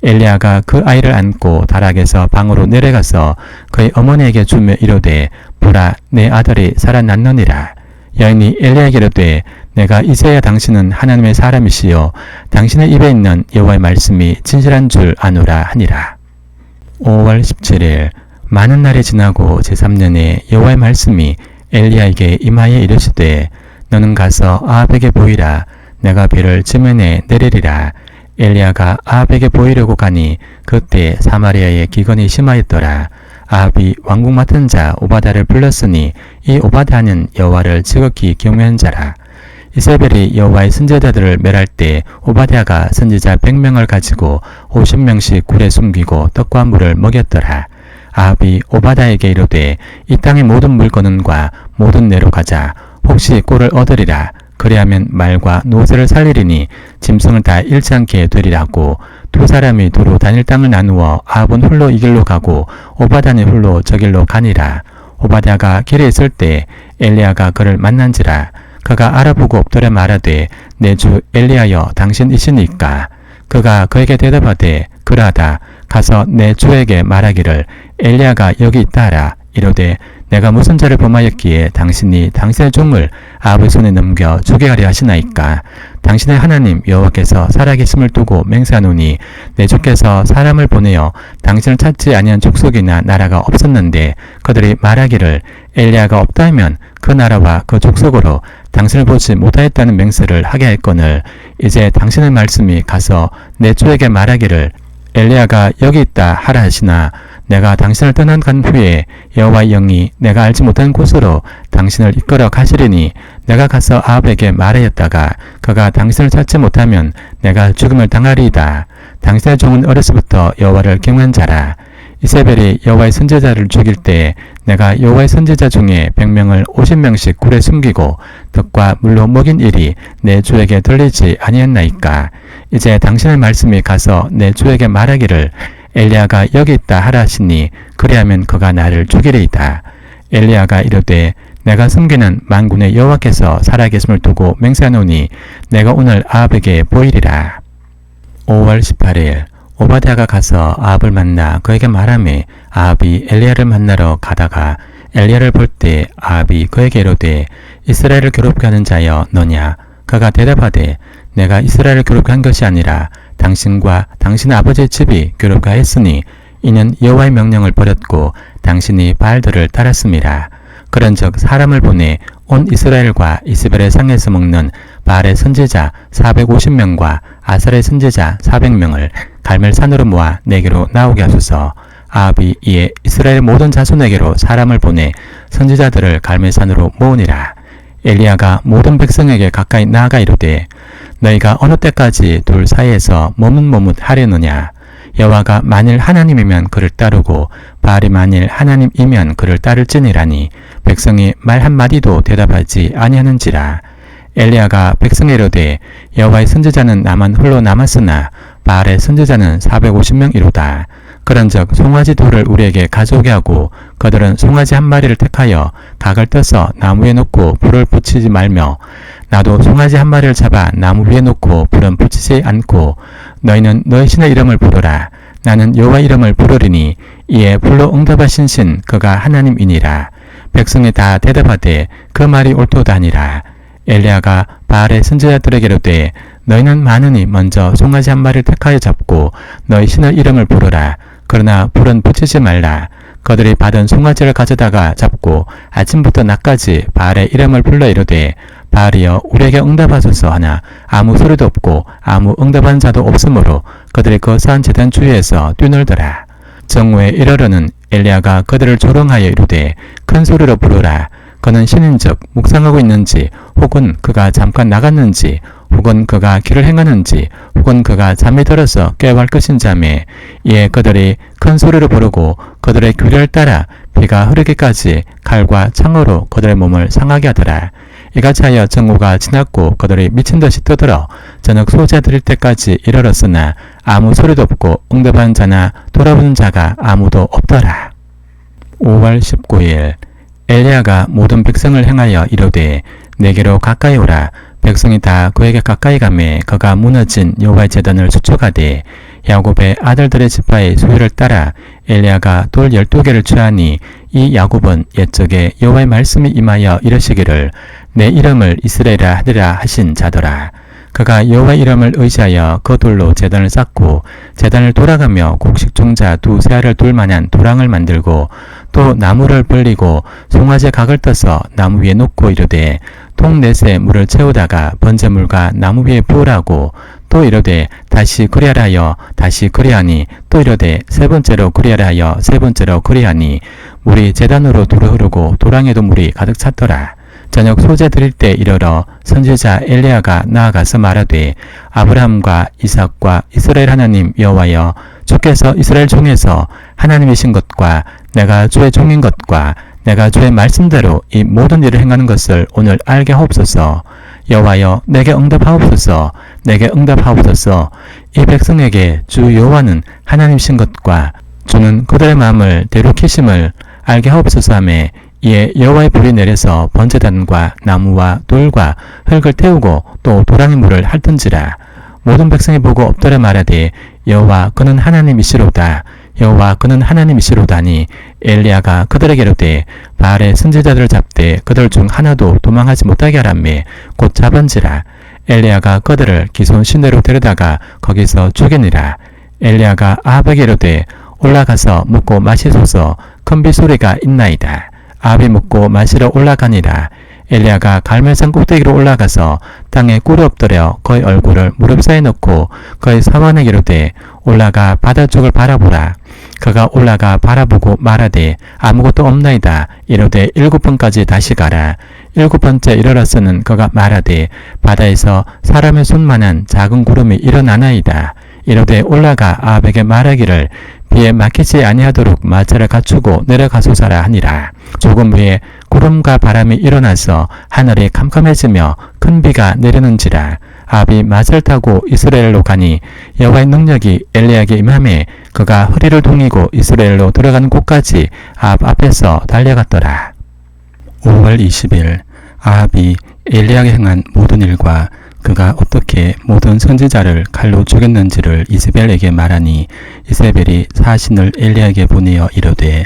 엘리야가 그 아이를 안고 다락에서 방으로 내려가서 그의 어머니에게 주며 이르되 보라 내 아들이 살아났느니라. 여인이 엘리야에게 이르되 내가 이제야 당신은 하나님의 사람이시요 당신의 입에 있는 여호와의 말씀이 진실한 줄 아노라 하니라. 5월 17일 많은 날이 지나고 제3년에 여호와의 말씀이 엘리야에게 임하여 이르시되 너는 가서 아합에게 보이라. 내가 비를 지면에 내리리라. 엘리야가 아합에게 보이려고 가니 그때 사마리아에 기근이 심하였더라. 아합이 왕궁 맡은 자 오바다를 불렀으니 이 오바다는 여호와를 지극히 경외한 자라. 이세벨이 여호와의 선지자들을 멸할 때 오바댜가 선지자 100명을 가지고 50명씩 굴에 숨기고 떡과 물을 먹였더라. 아합이 오바다에게 이르되 이 땅의 모든 물건은과 모든 내로 가자. 혹시 꼴을 얻으리라. 그리하면 말과 노새를 살리리니 짐승을 다 잃지 않게 되리라고 두 사람이 두루 다닐 땅을 나누어 아합은 홀로 이 길로 가고 오바댜는 홀로 저 길로 가니라. 오바댜가 길에 있을 때 엘리야가 그를 만난지라. 그가 알아보고 엎드려 말하되 내 주 엘리야여 당신이시니까. 그가 그에게 대답하되 그러하다. 가서 내 주에게 말하기를 엘리야가 여기 있다 하라. 이르되 내가 무슨 죄를 범하였기에 당신이 당신의 종을 아합의 손에 넘겨 죽게 하려 하시나이까. 당신의 하나님 여호와께서 살아계심을 두고 맹세하노니 내 주께서 사람을 보내어 당신을 찾지 아니한 족속이나 나라가 없었는데 그들이 말하기를 엘리야가 없다 하면 그 나라와 그 족속으로 당신을 보지 못하였다는 맹세를 하게 할거늘 이제 당신의 말씀이 가서 내 주에게 말하기를 엘리야가 여기 있다 하라 하시나 내가 당신을 떠난 간 후에 여호와의 영이 내가 알지 못한 곳으로 당신을 이끌어 가시리니 내가 가서 아합에게 말하였다가 그가 당신을 찾지 못하면 내가 죽음을 당하리이다. 당신의 종은 어려서부터 여호와를 경외한 자라. 이세벨이 여호와의 선지자를 죽일 때 내가 여호와의 선지자 중에 100명을 50명씩 굴에 숨기고 떡과 물로 먹인 일이 내 주에게 들리지 아니했나이까. 이제 당신의 말씀이 가서 내 주에게 말하기를 엘리야가 여기 있다 하라 하시니 그리하면 그가 나를 죽이리이다. 엘리야가 이르되 내가 숨기는 만군의 여호와께서 살아계심을 두고 맹세하노니 내가 오늘 아합에게 보이리라. 5월 18일 오바댜가 가서 아합을 만나 그에게 말하매 아합이 엘리야를 만나러 가다가 엘리야를 볼 때 아합이 그에게 이르되 이스라엘을 괴롭게 하는 자여 너냐. 그가 대답하되 내가 이스라엘을 괴롭게 한 것이 아니라 당신과 당신 아버지의 집이 괴롭게 하였으니 이는 여호와의 명령을 버렸고 당신이 바알들을 따랐음이라. 그런즉 사람을 보내 온 이스라엘과 이스벨의 상에서 먹는 바알의 선지자 450명과 아살의 선지자 400명을 갈멜산으로 모아 내게로 나오게 하소서. 아합이 이에 이스라엘 모든 자손에게로 사람을 보내 선지자들을 갈멜산으로 모으니라. 엘리야가 모든 백성에게 가까이 나아가 이르되 너희가 어느 때까지 둘 사이에서 머뭇머뭇하려느냐. 여호와가 만일 하나님이면 그를 따르고 바알이 만일 하나님이면 그를 따를지니라니 백성이 말 한마디도 대답하지 아니하는지라. 엘리야가 백성에 이르되 여호와의 선지자는 나만 홀로 남았으나 바알의 선지자는 450명이로다. 그런즉 송아지 돌을 우리에게 가져오게 하고 그들은 송아지 한 마리를 택하여 각을 떠서 나무에 놓고 불을 붙이지 말며 나도 송아지 한 마리를 잡아 나무 위에 놓고 불은 붙이지 않고 너희는 너희 신의 이름을 부르라. 나는 여호와 이름을 부르리니 이에 불로 응답하신 신 그가 하나님이니라. 백성이 다 대답하되 그 말이 옳도다 하니라. 엘리야가 바알의 선지자들에게 이르되 너희는 많으니 먼저 송아지 한 마리를 택하여 잡고 너희 신의 이름을 부르라. 그러나 불은 붙이지 말라. 그들이 받은 송아지를 가져다가 잡고 아침부터 낮까지 바알의 이름을 불러 이르되 바알이여 우리에게 응답하소서 하나 아무 소리도 없고 아무 응답한 자도 없으므로 그들이 그 산 제단 주위에서 뛰놀더라. 정오에 이르러는 엘리야가 그들을 조롱하여 이르되 큰 소리로 부르라. 그는 신인즉 묵상하고 있는지 혹은 그가 잠깐 나갔는지 혹은 그가 길을 행하는지 혹은 그가 잠이 들어서 깨어갈 것인지 하매 이에 그들이 큰 소리로 부르고 그들의 규례를 따라 피가 흐르기까지 칼과 창으로 그들의 몸을 상하게 하더라. 이같이 하여 정오가 지났고 그들이 미친 듯이 떠들어 저녁 소재 드릴 때까지 이르렀으나 아무 소리도 없고 응답한 자나 돌아보는 자가 아무도 없더라. 5월 19일 엘리야가 모든 백성을 행하여 이르되 내게로 가까이 오라. 백성이 다 그에게 가까이 가매 그가 무너진 여호와의 제단을 수축하되 야곱의 아들들의 지파의 소유를 따라 엘리야가 돌 12개를 취하니 이 야곱은 옛적에 여호와의 말씀이 임하여 이르시기를 내 이름을 이스라엘이라 하리라 하신 자더라. 그가 여호와의 이름을 의지하여 그 돌로 제단을 쌓고 제단을 돌아가며 곡식 종자 두세 알을 둘 만한 도랑을 만들고 또 나무를 벌리고 송아지 각을 떠서 나무 위에 놓고 이르되 통 넷에 물을 채우다가 번제물과 나무 위에 부으라고 또 이르되 다시 그리하라 하여 다시 그리하니 또 이르되 세 번째로 그리하라 하여 세 번째로 그리하니 물이 제단으로 두루 흐르고 도랑에도 물이 가득 찼더라. 저녁 소재 드릴 때 이르러 선지자 엘리야가 나아가서 말하되 아브라함과 이삭과 이스라엘 하나님 여호와여 주께서 이스라엘 중에서 하나님이신 것과 내가 주의 종인 것과 내가 주의 말씀대로 이 모든 일을 행하는 것을 오늘 알게 하옵소서. 여호와여 내게 응답하옵소서. 내게 응답하옵소서. 이 백성에게 주 여호와는 하나님이신 것과 주는 그들의 마음을 대륙히심을 알게 하옵소서 하며 이에 여호와의 불이 내려서 번제단과 나무와 돌과 흙을 태우고 또 도랑의 물을 핥던지라. 모든 백성이 보고 엎드려 말하되 여호와 그는 하나님이시로다. 여호와 그는 하나님이시로다니 엘리야가 그들에게 이르되 바알의 선지자들을 잡되 그들 중 하나도 도망하지 못하게 하라매 곧 잡은지라. 엘리야가 그들을 기손 시내로 데려다가 거기서 죽이니라. 엘리야가 아합에게 이르되 올라가서 먹고 마시소서. 큰 빗소리가 있나이다. 아합이 먹고 마시러 올라가니라. 엘리야가 갈멜산 꼭대기로 올라가서 땅에 꿇어 엎드려 그의 얼굴을 무릎 사이에 넣고 그의 사환에게 이르되 올라가 바다 쪽을 바라보라. 그가 올라가 바라보고 말하되 아무것도 없나이다. 이르되 7번까지 다시 가라. 7번째 이르렀으는 그가 말하되 바다에서 사람의 손만한 작은 구름이 일어나나이다. 이르되 올라가 아합에게 말하기를 비에 막히지 아니하도록 마차를 갖추고 내려가소서라 하니라. 조금 후에 구름과 바람이 일어나서 하늘이 캄캄해지며 큰 비가 내리는지라. 아합이 마차를 타고 이스라엘로 가니 여호와의 능력이 엘리야에게 임하매 그가 허리를 동이고 이스라엘로 들어가는 곳까지 아합 앞에서 달려갔더라. 5월 20일 아합이 엘리야에게 행한 모든 일과 그가 어떻게 모든 선지자를 칼로 죽였는지를 이세벨에게 말하니 이세벨이 사신을 엘리야에게 보내어 이르되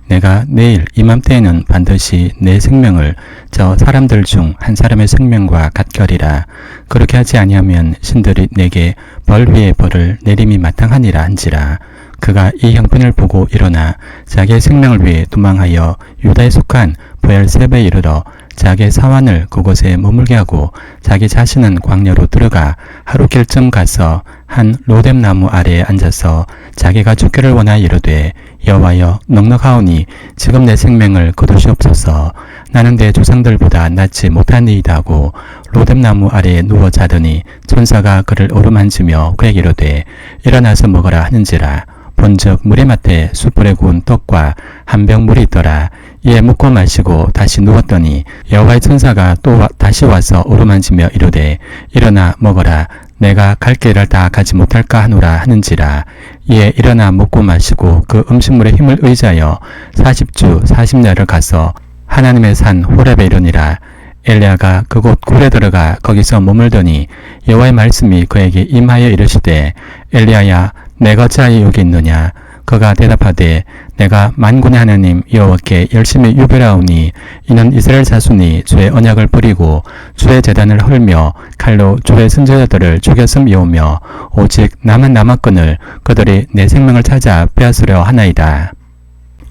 내가 내일 이맘때에는 반드시 내 생명을 저 사람들 중 한 사람의 생명과 같결이라. 그렇게 하지 아니하면 신들이 내게 벌 위에 벌을 내림이 마땅하니라 한지라. 그가 이 형편을 보고 일어나 자기의 생명을 위해 도망하여 유다에 속한 브엘세바에 이르러 자기의 사환을 그곳에 머물게 하고 자기 자신은 광야로 들어가 하루 길쯤 가서 한 로뎀 나무 아래에 앉아서 자기가 죽기를 원하여 이르되 여호와여 넉넉하오니 지금 내 생명을 거두시옵소서. 나는 내 조상들보다 낫지 못하니이다 하고 로뎀 나무 아래에 누워 자더니 천사가 그를 어루만지며 그에게 이르되 일어나서 먹으라 하는지라. 본즉 무리 맡에 숯불에 구운 떡과 한 병 물이 있더라. 이에 먹고 마시고 다시 누웠더니 여호와의 천사가 또 다시 와서 어루만지며 이르되 일어나 먹어라. 내가 갈 길을 다 가지 못할까 하노라 하는지라. 이에 일어나 먹고 마시고 그 음식물의 힘을 의지하여 40주 40야를 가서 하나님의 산 호렙에 이르니라. 엘리야가 그곳 굴에 들어가 거기서 머물더니 여호와의 말씀이 그에게 임하여 이르시되 엘리야야 내가 어찌하여 여기 있느냐. 그가 대답하되 내가 만군의 하나님 여호와께 열심히 유별하오니 이는 이스라엘 자손이 주의 언약을 버리고 주의 제단을 헐며 칼로 주의 선지자들을 죽였음이오며 오직 나만 남았거늘 그들이 내 생명을 찾아 빼앗으려 하나이다.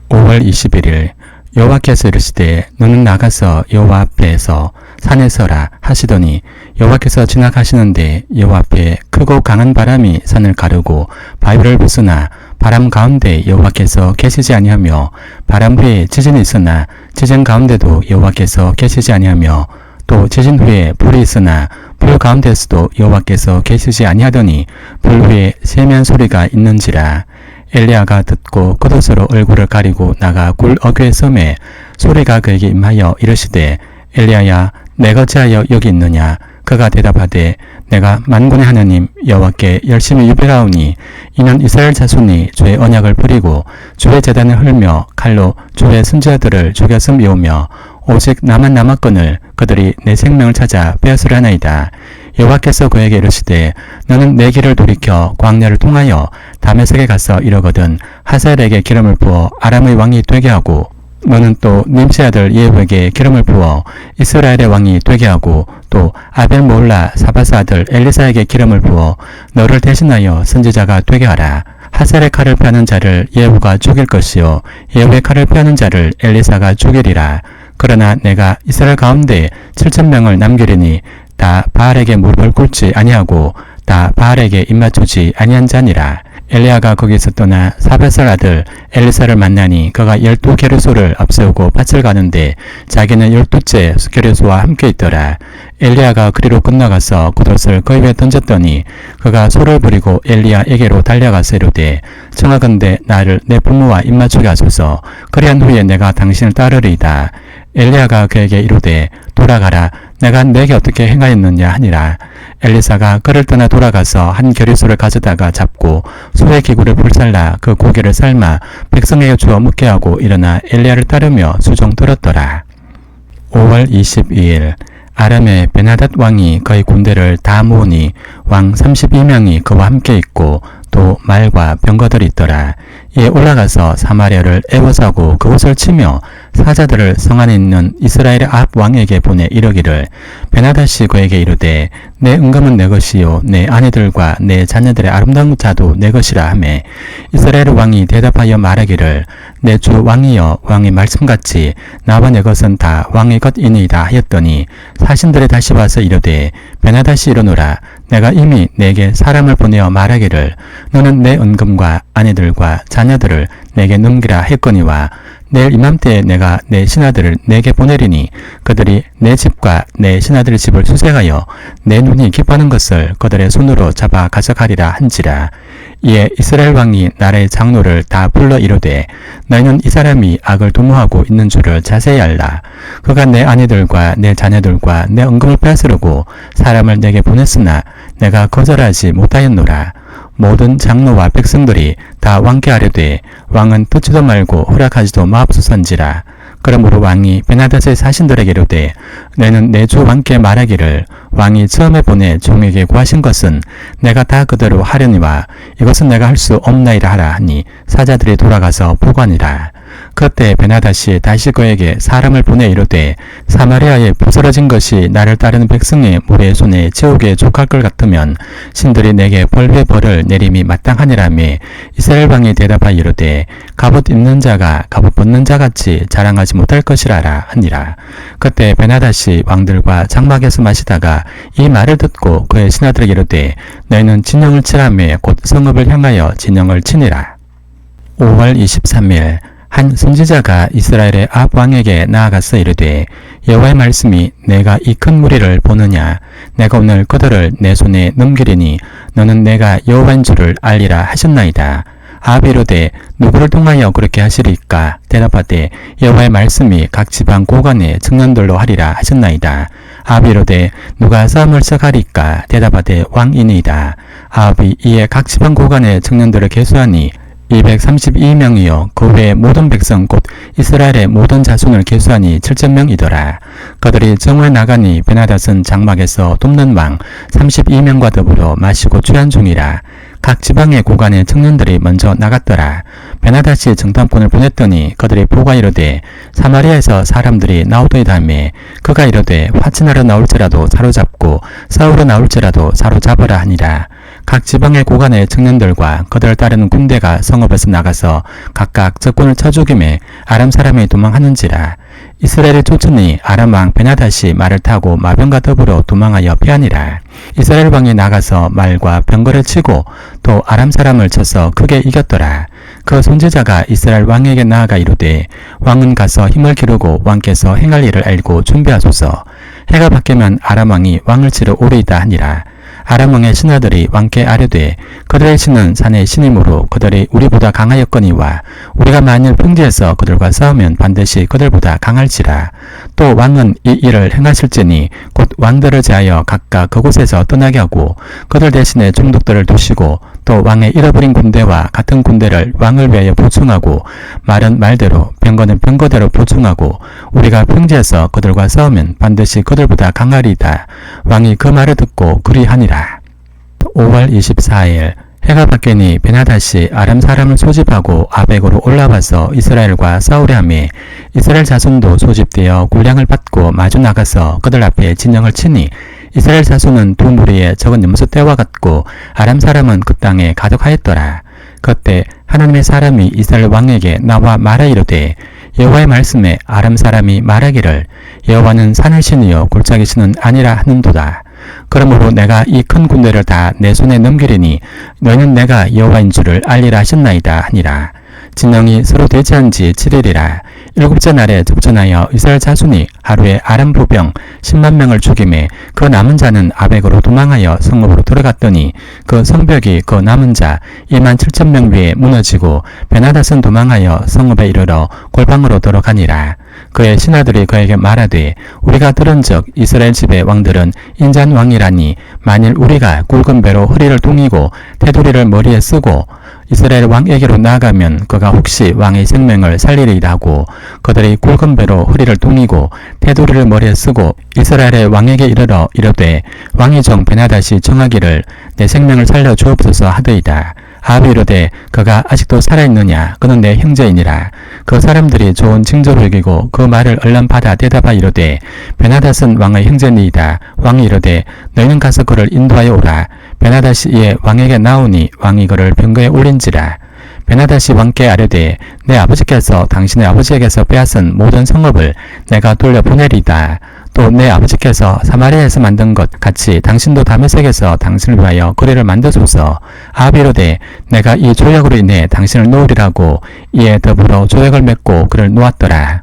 5월 21일 여호와께서 이르시되 너는 나가서 여호와 앞에서 산에 서라 하시더니 여호와께서 지나가시는데 여호와 앞에 크고 강한 바람이 산을 가르고 바위를 부수나 바람 가운데 여호와께서 계시지 아니하며 바람 후에 지진이 있으나 지진 가운데도 여호와께서 계시지 아니하며 또 지진 후에 불이 있으나 불 가운데서도 여호와께서 계시지 아니하더니 불 후에 세미한 소리가 있는지라. 엘리야가 듣고 겉옷으로 얼굴을 가리고 나가 굴 어귀에 섬에 소리가 그에게 임하여 이르시되 엘리야야 내가 어찌하여 여기 있느냐. 그가 대답하되 내가 만군의 하나님 여호와께 열심히 유별하오니 이는 이스라엘 자손이 주의 언약을 버리고 주의 제단을 헐며 칼로 주의 선지자들을 죽였음이오며 오직 나만 남았거늘 그들이 내 생명을 찾아 빼앗으려 하나이다. 여호와께서 그에게 이르시되 너는 내 길을 돌이켜 광야를 통하여 다메섹에 가서 이르거든 하사엘에게 기름을 부어 아람의 왕이 되게 하고 너는 또 님시 아들 예후에게 기름을 부어 이스라엘의 왕이 되게 하고 또 아벨몰라 사바스 아들 엘리사에게 기름을 부어 너를 대신하여 선지자가 되게 하라. 하사엘의 칼을 펴는 자를 예후가 죽일 것이요 예후의 칼을 펴는 자를 엘리사가 죽이리라. 그러나 내가 이스라엘 가운데 7,000명을 남기리니 다 바알에게 무릎을 꿇지 아니하고 다 바알에게 입맞추지 아니한 자니라. 엘리야가 거기서 떠나 사베살 아들 엘리사를 만나니 그가 12게르소를 앞세우고 밭을 가는데 자기는 12째 게르소와 함께 있더라. 엘리야가 그리로 건너가서 겉옷을 그 입에 던졌더니 그가 소를 부리고 엘리야에게로 달려가서 이르되 청하건대 나를 내 부모와 입맞추게 하소서. 그리한 후에 내가 당신을 따르리이다. 엘리야가 그에게 이르되 돌아가라 내가 내게 어떻게 행하였느냐 하니라. 엘리사가 그를 떠나 돌아가서 한 겨리소를 가져다가 잡고 소의 기구를 불살라 그 고기를 삶아 백성에게 주어 먹게 하고 일어나 엘리야를 따르며 수종 들었더라. 5월 22일 아람의 베나닷 왕이 그의 군대를 다 모으니 왕 32명이 그와 함께 있고 또 말과 병거들이 있더라. 이에 올라가서 사마리아를 애워싸고 그곳을 치며 사자들을 성 안에 있는 이스라엘의 앞 왕에게 보내 이르기를 베나닷이 그에게 이르되 내 은금은 내 것이요 내 아내들과 내 자녀들의 아름다운 자도 내 것이라 하매 이스라엘 왕이 대답하여 말하기를 내 주 왕이여 왕의 말씀같이 나와 내 것은 다 왕의 것이니이다 하였더니 사신들이 다시 와서 이르되 베나닷이 이르노라 내가 이미 내게 사람을 보내어 말하기를 너는 내 은금과 아내들과 자녀들을 내게 넘기라 했거니와 내일 이맘때에 내가 내 신하들을 내게 보내리니 그들이 내 집과 내 신하들의 집을 수색하여 내 눈이 기뻐하는 것을 그들의 손으로 잡아 가져가리라 한지라. 이에 이스라엘 왕이 나라의 장로를 다 불러 이르되 너희는 이 사람이 악을 도모하고 있는 줄을 자세히 알라. 그가 내 아내들과 내 자녀들과 내 은금을 빼앗으려고 사람을 내게 보냈으나 내가 거절하지 못하였노라. 모든 장로와 백성들이 다 왕께 아뢰되 왕은 듣지도 말고 허락하지도 마옵소서인지라. 그러므로 왕이 베나닷의 사신들에게 이르되 너희는 내 주 왕께 말하기를 왕이 처음에 보내 종에게 구하신 것은 내가 다 그대로 하려니와 이것은 내가 할 수 없나이다 하라 하니 사자들이 돌아가서 보관이라. 그때 베나닷이 다시 그에게 사람을 보내 이르되 사마리아에 부스러진 것이 나를 따르는 백성의 무리의 손에 지옥에 족할 것 같으면 신들이 내게 벌의 벌을 내림이 마땅하니라며 이스라엘 왕이 대답하여 이르되 갑옷 입는 자가 갑옷 벗는 자같이 자랑하지 못할 것이라라 하니라. 그때 베나닷이 왕들과 장막에서 마시다가 이 말을 듣고 그의 신하들에게 이르되 너희는 진영을 치라며 곧 성읍을 향하여 진영을 치니라. 5월 23일 한 선지자가 이스라엘의 앞 왕에게 나아가서 이르되 여호와의 말씀이 내가 이 큰 무리를 보느냐 내가 오늘 그들을 내 손에 넘기리니 너는 내가 여호와인 줄을 알리라 하셨나이다. 아합이 이르되 누구를 통하여 그렇게 하시리까 대답하되 여호와의 말씀이 각 지방 고관의 청년들로 하리라 하셨나이다. 아합이 이르되 누가 싸움을 시작하리까 대답하되 왕이니이다. 아합이 이에 각 지방 고관의 청년들을 계수하니 232명이요 그 외의 모든 백성 곧 이스라엘의 모든 자손을 계수하니 7,000명이더라. 그들이 정오에 나가니 베나닷은 장막에서 돕는 왕 32명과 더불어 마시고 취한 중이라. 각 지방의 고관의 청년들이 먼저 나갔더라. 베나닷이 정탐꾼을 보냈더니 그들이 보가 이르되 사마리아에서 사람들이 나오더이다 하며 그가 이르되 화친하러 나올지라도 사로잡고 싸우러 나올지라도 사로잡으라 하니라. 각 지방의 고관의 청년들과 그들을 따르는 군대가 성읍에서 나가서 각각 적군을 쳐 죽임에 아람 사람이 도망하는지라. 이스라엘의 쫓으니 아람 왕 베나닷이 말을 타고 마병과 더불어 도망하여 피하니라. 이스라엘 왕이 나가서 말과 병거를 치고 또 아람 사람을 쳐서 크게 이겼더라. 그 선지자가 이스라엘 왕에게 나아가 이르되 왕은 가서 힘을 기르고 왕께서 행할 일을 알고 준비하소서. 해가 바뀌면 아람 왕이 왕을 치러 오리이다 하니라. 아람 왕의 신하들이 왕께 아뢰되 그들의 신은 산의 신이므로 그들이 우리보다 강하였거니와 우리가 만일 평지에서 그들과 싸우면 반드시 그들보다 강할지라. 또 왕은 이 일을 행하실지니 곧 왕들을 제하여 각각 그곳에서 떠나게 하고 그들 대신에 총독들을 두시고 또 왕의 잃어버린 군대와 같은 군대를 왕을 위하여 보충하고 말은 말대로 병거는 병거대로 보충하고 우리가 평지에서 그들과 싸우면 반드시 그들보다 강하리이다. 왕이 그 말을 듣고 그리하니라. 5월 24일 해가 바뀌니 베나닷이 아람 사람을 소집하고 아벡으로 올라와서 이스라엘과 싸우려 하며 이스라엘 자손도 소집되어 군량을 받고 마주 나가서 그들 앞에 진영을 치니 이스라엘 자손은 두 무리의 적은 염소 떼와 같고 아람 사람은 그 땅에 가득하였더라. 그때 하나님의 사람이 이스라엘 왕에게 나와 말하 이르되 여호와의 말씀에 아람 사람이 말하기를 여호와는 산의 신이요 골짜기 신은 아니라 하는도다. 그러므로 내가 이 큰 군대를 다 내 손에 넘기리니 너희는 내가 여호와인 줄을 알리라 하셨나이다 하니라. 진영이 서로 대치한 지 7일이라. 일곱째 날에 접전하여 이스라엘 자손이 하루에 아람 부병 10만 명을 죽임에 그 남은 자는 아벡으로 도망하여 성읍으로 들어갔더니 그 성벽이 그 남은 자 2만 7천 명 위에 무너지고 베나닷은 도망하여 성읍에 이르러 골방으로 들어가니라. 그의 신하들이 그에게 말하되 우리가 들은즉 이스라엘 집의 왕들은 인자한 왕이라니 만일 우리가 굵은 배로 허리를 동이고 테두리를 머리에 쓰고 이스라엘 왕에게로 나아가면 그가 혹시 왕의 생명을 살리리이다 하고 그들이 굵은 배로 허리를 동이고 테두리를 머리에 쓰고 이스라엘의 왕에게 이르러 이르되 왕의 종 베나닷이 청하기를 내 생명을 살려 주옵소서 하더이다. 아합이 이르되 그가 아직도 살아있느냐 그는 내 형제이니라. 그 사람들이 좋은 징조를 이기고 그 말을 얼른 받아 대답하 이르되 베나닷은 왕의 형제니이다. 왕이 이르되 너희는 가서 그를 인도하여 오라. 베나닷이 이에 왕에게 나오니 왕이 그를 병거에 올린지라. 베나닷이 왕께 아뢰되 내 아버지께서 당신의 아버지에게서 빼앗은 모든 성읍을 내가 돌려보내리이다. 또 내 아버지께서 사마리아에서 만든 것 같이 당신도 다메섹에서 당신을 위하여 거리를 만드소서. 아합이 이르되 내가 이 조약으로 인해 당신을 놓으리라고 이에 더불어 조약을 맺고 그를 놓았더라.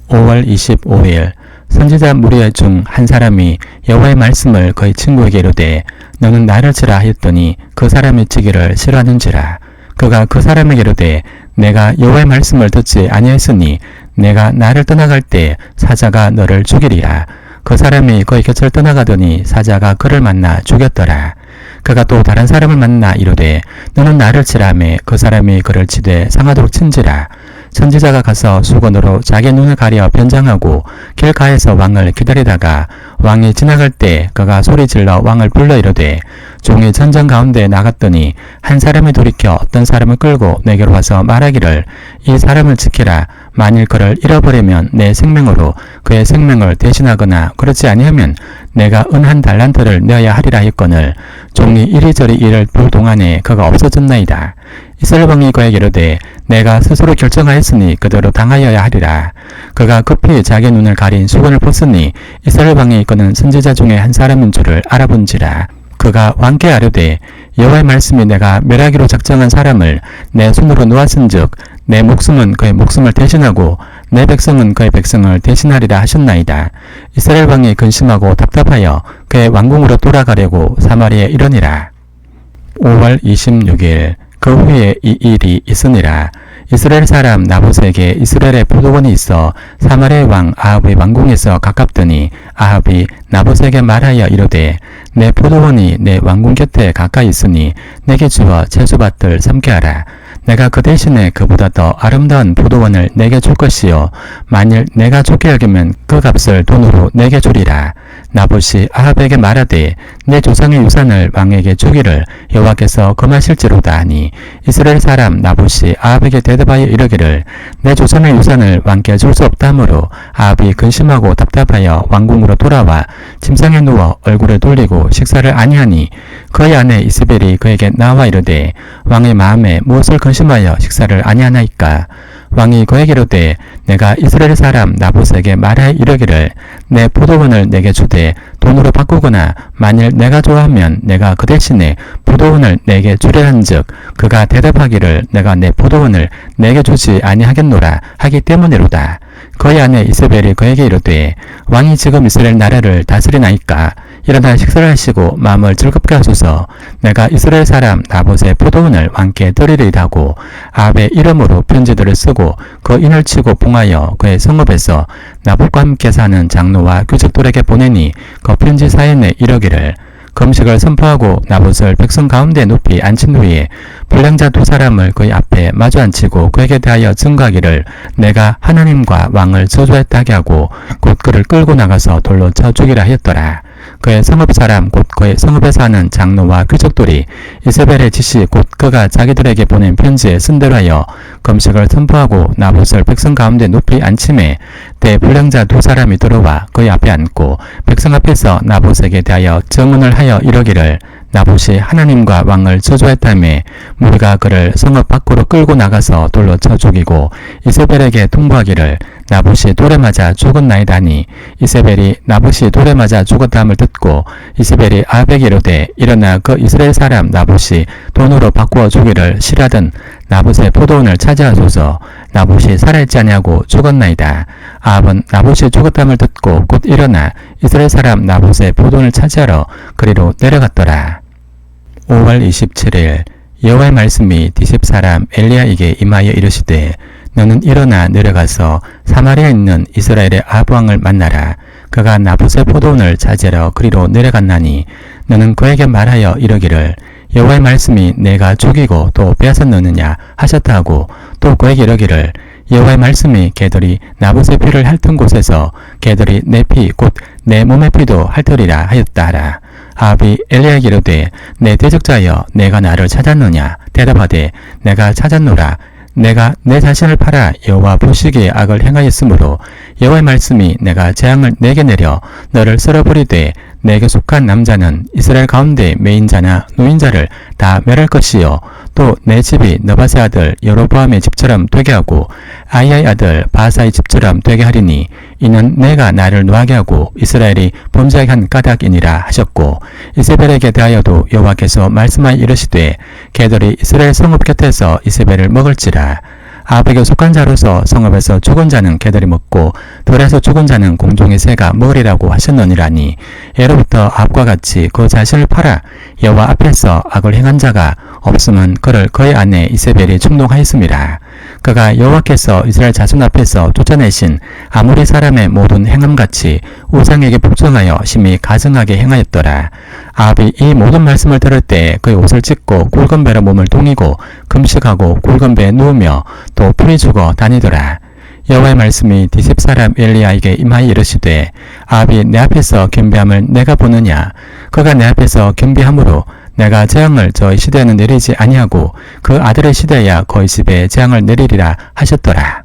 5월 25일 선지자 무리의 중 한 사람이 여호와의 말씀을 그의 친구에게 이르되 너는 나를 치라 하였더니 그 사람이 치기를 싫어하는지라. 그가 그 사람에게 이르되 내가 여호와의 말씀을 듣지 아니하였으니 내가 나를 떠나갈 때 사자가 너를 죽이리라. 그 사람이 그의 곁을 떠나가더니 사자가 그를 만나 죽였더라. 그가 또 다른 사람을 만나 이르되 너는 나를 치라매 그 사람이 그를 치되 상하도록 친지라. 선지자가 가서 수건으로 자기 눈을 가려 변장하고 길가에서 왕을 기다리다가 왕이 지나갈 때 그가 소리질러 왕을 불러 이르되 종이 전장 가운데 나갔더니 한 사람이 돌이켜 어떤 사람을 끌고 내게로 와서 말하기를 이 사람을 지키라. 만일 그를 잃어버리면 내 생명으로 그의 생명을 대신하거나 그렇지 아니하면 내가 은 한 달란트를 내어야 하리라 했거늘 종이 이리저리 이를 볼 동안에 그가 없어졌나이다. 이스라엘 왕이 그에게 이르되 내가 스스로 결정하였으니 그대로 당하여야 하리라. 그가 급히 자기 눈을 가린 수건을 벗으니 이스라엘 왕이 그는 선지자 중에 한 사람인 줄을 알아본지라. 그가 왕께 아뢰되 여호와의 말씀이 내가 멸하기로 작정한 사람을 내 손으로 놓았은즉 내 목숨은 그의 목숨을 대신하고 내 백성은 그의 백성을 대신하리라 하셨나이다. 이스라엘 왕이 근심하고 답답하여 그의 왕궁으로 돌아가려고 사마리아에 이르니라. 5월 26일 그 후에 이 일이 있으니라. 이스라엘 사람 나봇에게 이스라엘의 포도원이 있어 사마리아의 왕 아합의 왕궁에서 가깝더니 아합이 나봇에게 말하여 이르되 내 포도원이 내 왕궁 곁에 가까이 있으니 내게 주어 채소밭을 삼게 하라. 내가 그 대신에 그보다 더 아름다운 포도원을 내게 줄 것이요 만일 내가 좋게 여기면 그 값을 돈으로 내게 주리라. 나봇이 아합에게 말하되 내 조상의 유산을 왕에게 주기를 여호와께서 금하실지로다 하니 이스라엘 사람 나봇이 아합에게 대답하여 이르기를 내 조상의 유산을 왕께 줄 수 없다 하므로 아합이 근심하고 답답하여 왕궁으로 돌아와 침상에 누워 얼굴을 돌리고 식사를 아니하니 그의 아내 이스벨이 그에게 나와 이르되 왕의 마음에 무엇을 근심하여 식사를 아니하나이까. 왕이 그에게 이르되 내가 이스라엘 사람 나봇에게 말하여 이르기를 내 포도원을 내게 주되 돈으로 바꾸거나 만일 내가 좋아하면 내가 그 대신에 포도원을 내게 주려 한즉 그가 대답하기를 내가 내 포도원을 내게 주지 아니하겠노라 하기 때문이로다. 그의 아내 이스벨이 그에게 이르되 왕이 지금 이스라엘 나라를 다스리나이까. 일어나 식사를 하시고 마음을 즐겁게 하소서. 내가 이스라엘 사람 나봇의 포도원을 왕께 드리리이다 하고 아합의 이름으로 편지들을 쓰고 그 인을 치고 봉하여 그의 성읍에서 나봇과 함께 사는 장로와 귀족들에게 보내니 그 편지 사연에 이르기를 금식을 선포하고 나봇을 백성 가운데 높이 앉힌 후에 불량자 두 사람을 그의 앞에 마주 앉히고 그에게 대하여 증거하기를 내가 하나님과 왕을 저주했다 하게 하고 곧 그를 끌고 나가서 돌로 쳐 죽이라 하였더라. 그의 성읍 사람 곧 그의 성읍에 사는 장로와 귀족들이 이세벨의 지시 곧 그가 자기들에게 보낸 편지에 쓴 대로 하여 금식을 선포하고 나봇을 백성 가운데 높이 앉힘에 대불량자 두 사람이 들어와 그의 앞에 앉고 백성 앞에서 나봇에게 대하여 증언을 하여 이르기를 나봇이 하나님과 왕을 저주했다며 무리가 그를 성읍 밖으로 끌고 나가서 돌로 쳐 죽이고 이세벨에게 통보하기를 나봇이 돌에 맞아 죽었나이다니 이세벨이 나봇이 돌에 맞아 죽었다함을 듣고 이세벨이 아합에게 이르되 일어나 그 이스라엘 사람 나봇이 돈으로 바꾸어 주기를 싫어하던 나봇의 포도원을 차지하소서. 나봇이 살아있지 아니하고 죽었나이다. 아합은 나봇이 죽었다함을 듣고 곧 일어나 이스라엘 사람 나봇의 포도원을 차지하러 그리로 내려갔더라. 5월 27일 여호와의 말씀이 디십 사람 엘리야에게 임하여 이르시되 너는 일어나 내려가서 사마리아에 있는 이스라엘의 아합 왕을 만나라. 그가 나봇의 포도원을 차지하러 그리로 내려갔나니 너는 그에게 말하여 이르기를 여호와의 말씀이 내가 죽이고 또 빼앗았느냐 하셨다 하고 또 그에게 이르기를 여호와의 말씀이 개들이 나봇의 피를 핥은 곳에서 개들이 내 피 곧 내 몸의 피도 핥으리라 하였다 하라. 아합이 엘리야에게 이르되 내 대적자여 내가 나를 찾았느냐 대답하되 내가 찾았노라. 내가 내 자신을 팔아 여호와 보시기에 악을 행하였으므로 여호와의 말씀이 내가 재앙을 내게 내려 너를 쓸어버리되 내게 속한 남자는 이스라엘 가운데 매인자나 노인자를 다 멸할 것이요 또 내 집이 느밧의 아들 여로보암의 집처럼 되게 하고 아이야의 아들 바사의 집처럼 되게 하리니 이는 내가 나를 노하게 하고 이스라엘이 범죄하게 한 까닭이니라 하셨고 이세벨에게 대하여도 여호와께서 말씀하여 이르시되 개들이 이스라엘 성읍 곁에서 이세벨을 먹을지라. 아합에게 속한 자로서 성읍에서 죽은 자는 개들이 먹고 들에서 죽은 자는 공중의 새가 먹으리라고 하셨느니라니 예로부터 아합과 같이 그 자신을 팔아 여호와 앞에서 악을 행한 자가 없으면 그를 그의 아내 이세벨이 충동하였음이라. 그가 여호와께서 이스라엘 자손 앞에서 쫓아내신 아모리 사람의 모든 행함같이 우상에게 복종하여 심히 가증하게 행하였더라. 아합이 이 모든 말씀을 들을 때 그의 옷을 찢고 굵은 배로 몸을 동이고 금식하고 굵은 배에 누우며 또 풀이 죽어 다니더라. 여호와의 말씀이 디십 사람 엘리야에게 임하여 이르시되 아합이 내 앞에서 겸비함을 내가 보느냐. 그가 내 앞에서 겸비함으로 내가 재앙을 저의 시대에는 내리지 아니하고 그 아들의 시대야 거의 집에 재앙을 내리리라 하셨더라.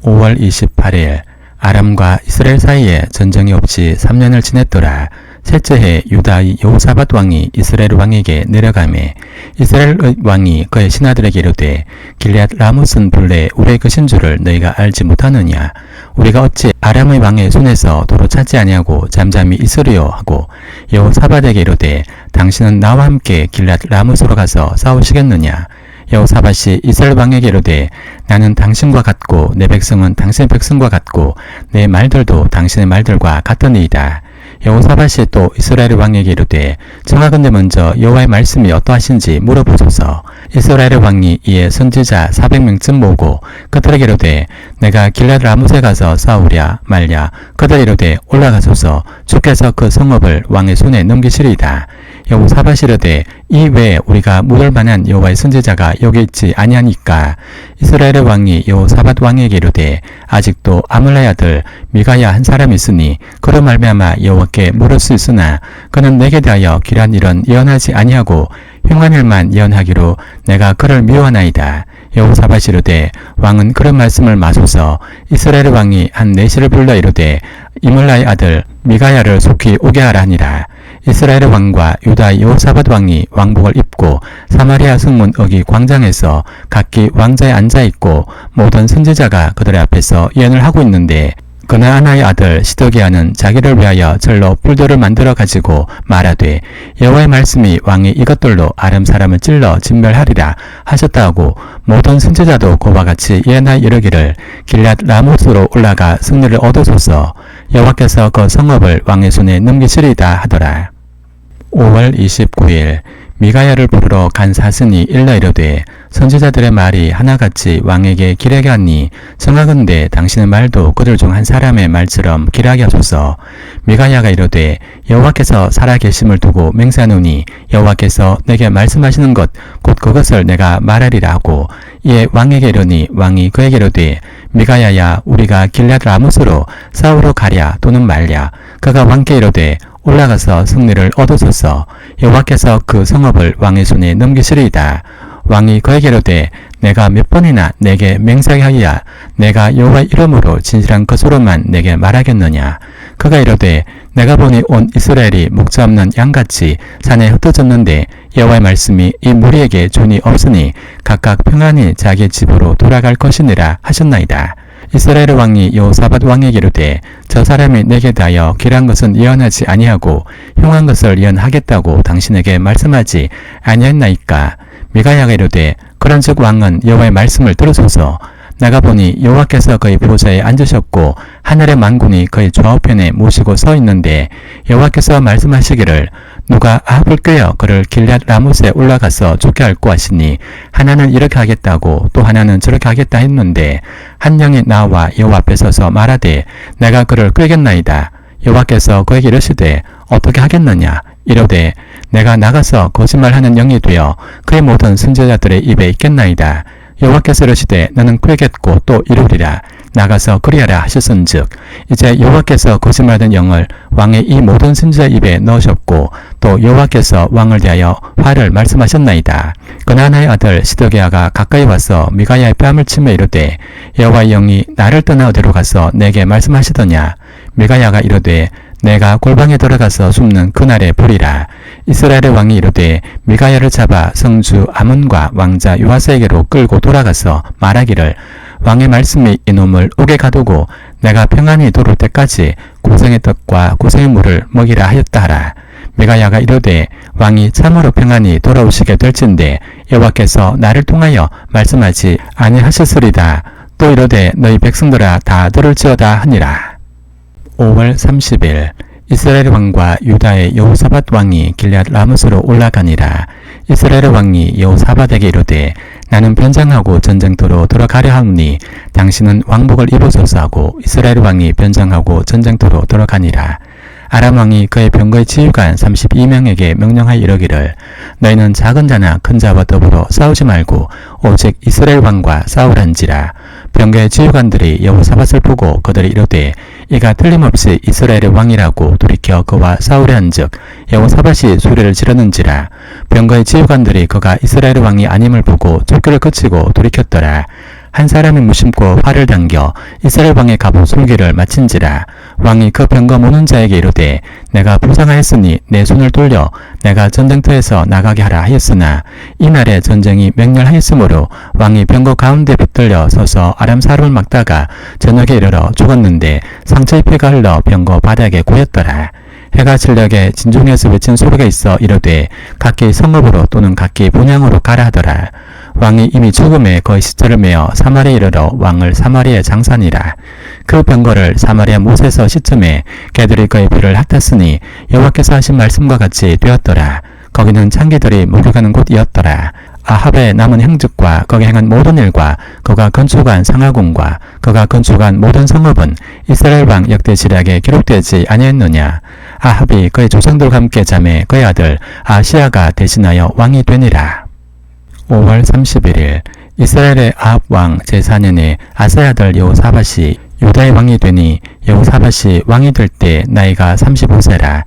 5월 28일 아람과 이스라엘 사이에 전쟁이 없이 3년을 지냈더라. 셋째 해 유다의 여호사밧 왕이 이스라엘 왕에게 내려가매 이스라엘 왕이 그의 신하들에게 이르되 길앗 라못은 본래 우리의 것인 줄을 너희가 알지 못하느냐. 우리가 어찌 아람의 왕의 손에서 도로 찾지 아니하고 잠잠히 있으리요 하고 여호사밧에게 이르되 당신은 나와 함께 길앗 라못으로 가서 싸우시겠느냐. 여호사밧이 이스라엘 왕에게 이르되 나는 당신과 같고 내 백성은 당신의 백성과 같고 내 말들도 당신의 말들과 같으니이다. 여호사밧이 또 이스라엘 왕에게 이르되 청하건대 먼저 여호와의 말씀이 어떠하신지 물어보소서. 이스라엘 왕이 이에 선지자 400명쯤 모으고 그들에게 이르되 내가 길앗 라못에 가서 싸우랴 말랴. 그들이 이르되 올라가소서. 주께서 그 성읍을 왕의 손에 넘기시리이다. 여호사밧이 이르되 이 외에 우리가 묻을 만한 여호와의 선지자가 여기 있지 아니하니까. 이스라엘 왕이 여호사밧 왕에게 이르되 아직도 아말라의 아들 미가야 한 사람이 있으니 그로 말미암아 여호와께 물을 수 있으나 그는 내게 대하여 길한 일은 예언하지 아니하고 흉한 일만 예언하기로 내가 그를 미워하나이다. 여호사밧이 이르되 왕은 그런 말씀을 마소서. 이스라엘 왕이 한 내시를 불러 이르되 이물라의 아들 미가야를 속히 오게 하라 하니라. 이스라엘 왕과 유다 여호사밧 왕이 왕복을 입고 사마리아 성문 어기 광장에서 각기 왕자에 앉아있고 모든 선지자가 그들의 앞에서 예언을 하고 있는데 그나아나의 아들 시드기야는 자기를 위하여 절로 뿔들을 만들어 가지고 말하되 여호와의 말씀이 왕이 이것들로 아람 사람을 찔러 진멸하리라 하셨다 하고 모든 선지자도 그와 같이 예언하여 이르기를 길앗 라못으로 올라가 승리를 얻으소서. 여호와께서 그 성읍을 왕의 손에 넘기시리이다 하더라. 5월 29일 미가야를 부르러 간 사슴이 일러 이르되 선지자들의 말이 하나같이 왕에게 길하게 하니 청하건대 당신의 말도 그들 중 한 사람의 말처럼 길하게 하소서. 미가야가 이르되 여호와께서 살아계심을 두고 맹세하노니 여호와께서 내게 말씀하시는 것 곧 그것을 내가 말하리라 하고 이에 왕에게 이르니 왕이 그에게 이르되 미가야야 우리가 길앗 라못으로 싸우러 가랴 또는 말랴. 그가 왕께 이르되 올라가서 승리를 얻으소서. 여호와께서 그 성읍을 왕의 손에 넘기시리이다. 왕이 그에게 이르되 내가 몇 번이나 내게 맹세하게 하리야 내가 여호와의 이름으로 진실한 것으로만 내게 말하겠느냐. 그가 이르되 내가 보니 온 이스라엘이 목자 없는 양같이 산에 흩어졌는데 여호와의 말씀이 이 무리에게 존이 없으니 각각 평안히 자기 집으로 돌아갈 것이니라 하셨나이다. 이스라엘 왕이 여호사밧 왕에게 이르되 저 사람이 내게 대하여 길한 것은 예언하지 아니하고 흉한 것을 예언하겠다고 당신에게 말씀하지 아니했나이까. 미가야가 이르되 그런즉 왕은 여호와의 말씀을 들으소서. 내가 보니 여호와께서 그의 보좌에 앉으셨고 하늘의 만군이 그의 좌우편에 모시고 서 있는데 여호와께서 말씀하시기를 누가 아합을 꾀어 그를 길앗 라못에 올라가서 죽게 할꼬 하시니 하나는 이렇게 하겠다고 또 하나는 저렇게 하겠다 했는데 한 영이 나와 여호와 앞에 서서 말하되 내가 그를 꾀겠나이다. 여호와께서 그에게 이르시되 어떻게 하겠느냐. 이르되 내가 나가서 거짓말하는 영이 되어 그의 모든 선지자들의 입에 있겠나이다. 여호와께서 이르시되 너는 꾀겠고 또 이루리라. 나가서 그리하라 하셨은즉 이제 여호와께서 거짓말하는 영을 왕의 이 모든 선지자 입에 넣으셨고 또 여호와께서 왕을 대하여 화를 말씀하셨나이다. 그나나의 아들 시드기야가 가까이 와서 미가야의 뺨을 치며 이르되 여호와의 영이 나를 떠나 어디로 가서 내게 말씀하시더냐. 미가야가 이르되 내가 골방에 들어가서 숨는 그날에 보리라. 이스라엘의 왕이 이르되 미가야를 잡아 성주 아몬과 왕자 요아스에게로 끌고 돌아가서 말하기를 왕의 말씀이 이놈을 옥에 가두고 내가 평안히 돌을 때까지 고생의 떡과 고생의 물을 먹이라 하였다 하라. 미가야가 이르되 왕이 참으로 평안히 돌아오시게 될진데 여호와께서 나를 통하여 말씀하지 아니하셨으리다. 또 이르되 너희 백성들아 다 들을지어다 하니라. 5월 30일 이스라엘 왕과 유다의 여호사밧 왕이 길앗 라못으로 올라가니라. 이스라엘 왕이 여호사밧에게 이르되 나는 변장하고 전쟁터로 들어가려 하오니 당신은 왕복을 입으소서 하고 이스라엘 왕이 변장하고 전쟁터로 들어가니라. 아람 왕이 그의 병거의 지휘관 32명에게 명령하여 이르기를 너희는 작은 자나 큰 자와 더불어 싸우지 말고 오직 이스라엘 왕과 싸우란지라. 병거의 지휘관들이 여호사밧을 보고 그들이 이르되 이가 틀림없이 이스라엘의 왕이라고 돌이켜 그와 싸우려 한즉 여호사밧이 소리를 지르는지라. 병거의 지휘관들이 그가 이스라엘의 왕이 아님을 보고 쫓기를 그치고 돌이켰더라. 한 사람이 무심코 활을 당겨 이스라엘 왕의 갑옷 솔기를 마친지라. 왕이 그 병거 모는 자에게 이르되 내가 부상하였으니 내 손을 돌려 내가 전쟁터에서 나가게 하라 하였으나 이날에 전쟁이 맹렬하였으므로 왕이 병거 가운데 붙들려 서서 아람 사람을 막다가 저녁에 이르러 죽었는데 상처의 피가 흘러 병거 바닥에 고였더라. 해가 질녘에 진중에서 외친 소리가 있어 이르되 각기 성읍으로 또는 각기 본향으로 가라 하더라. 왕이 이미 죽음에 거의 시절을 메어 사마리아에 이르러 왕을 사마리아에 장사하니라. 그 병거를 사마리아 못에서 시쯤에 개들이 그의 피를 핥았으니 여호와께서 하신 말씀과 같이 되었더라. 거기는 창기들이 목욕하는 곳이었더라. 아합의 남은 행적과 거기 행한 모든 일과 그가 건축한 상하궁과 그가 건축한 모든 성읍은 이스라엘 왕 역대 지략에 기록되지 아니했느냐. 아합이 그의 조상들과 함께 잠에 그의 아들 아시야가 대신하여 왕이 되니라. 5월 31일 이스라엘의 아합 왕 제4년에 아사의 아들 여호사밧이 유다의 왕이 되니 여호사밧이 왕이 될 때 나이가 35세라.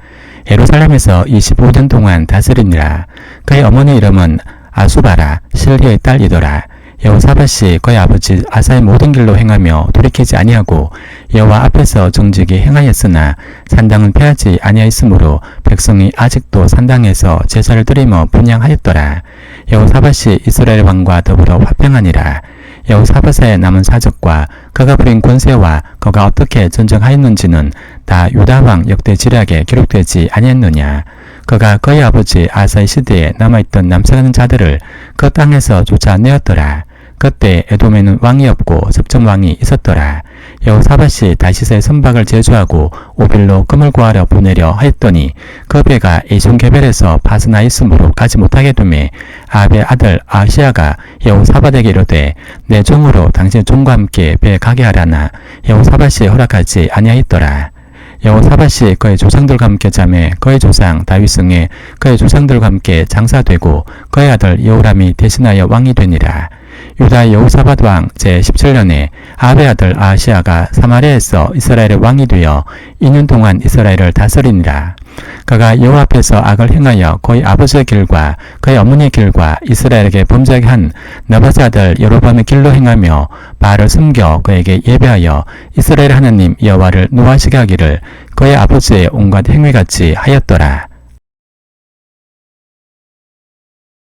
예루살렘에서 25년 동안 다스리니라. 그의 어머니 이름은 아수바라 실리의 딸이더라. 여호사밧이 그의 아버지 아사의 모든 길로 행하며 돌이키지 아니하고 여호와 앞에서 정직히 행하였으나 산당은 패하지 아니하였으므로 백성이 아직도 산당에서 제사를 드리며 분향하였더라. 여호사밧이 이스라엘 왕과 더불어 화평하니라. 여호사밧의 남은 사적과 그가 부린 권세와 그가 어떻게 전쟁하였는지는 다 유다 왕 역대 지략에 기록되지 아니했느냐. 그가 그의 아버지 아사의 시대에 남아있던 남색하는 자들을 그 땅에서 쫓아내었더라. 그때 에돔에는 왕이 없고 섭정왕이 있었더라. 여호사밧이 다시스의 선박을 제주하고 오빌로 금을 구하러 보내려 하였더니 그 배가 에손게벨에서 파스나 있으므로 가지 못하게 되매 아합의 아들 아시야가 여호사밧에게 이르되 내 종으로 당신 종과 함께 배에 가게 하라나 여호사밧이 허락하지 아니하였더라. 여호사밧이 그의 조상들과 함께 잠에 그의 조상 다윗성에 그의 조상들과 함께 장사되고 그의 아들 여호람이 대신하여 왕이 되니라. 유다 여호사밧 왕 제17년에 아합의 아들 아시야가 사마리아에서 이스라엘의 왕이 되어 2년 동안 이스라엘을 다스리니라. 그가 여호와 앞에서 악을 행하여 그의 아버지의 길과 그의 어머니의 길과 이스라엘에게 범죄하게 한 느바세 아들 여로보암의 길로 행하며 바알을 섬겨 그에게 예배하여 이스라엘 하나님 여호와를 노하시게 하기를 그의 아버지의 온갖 행위같이 하였더라.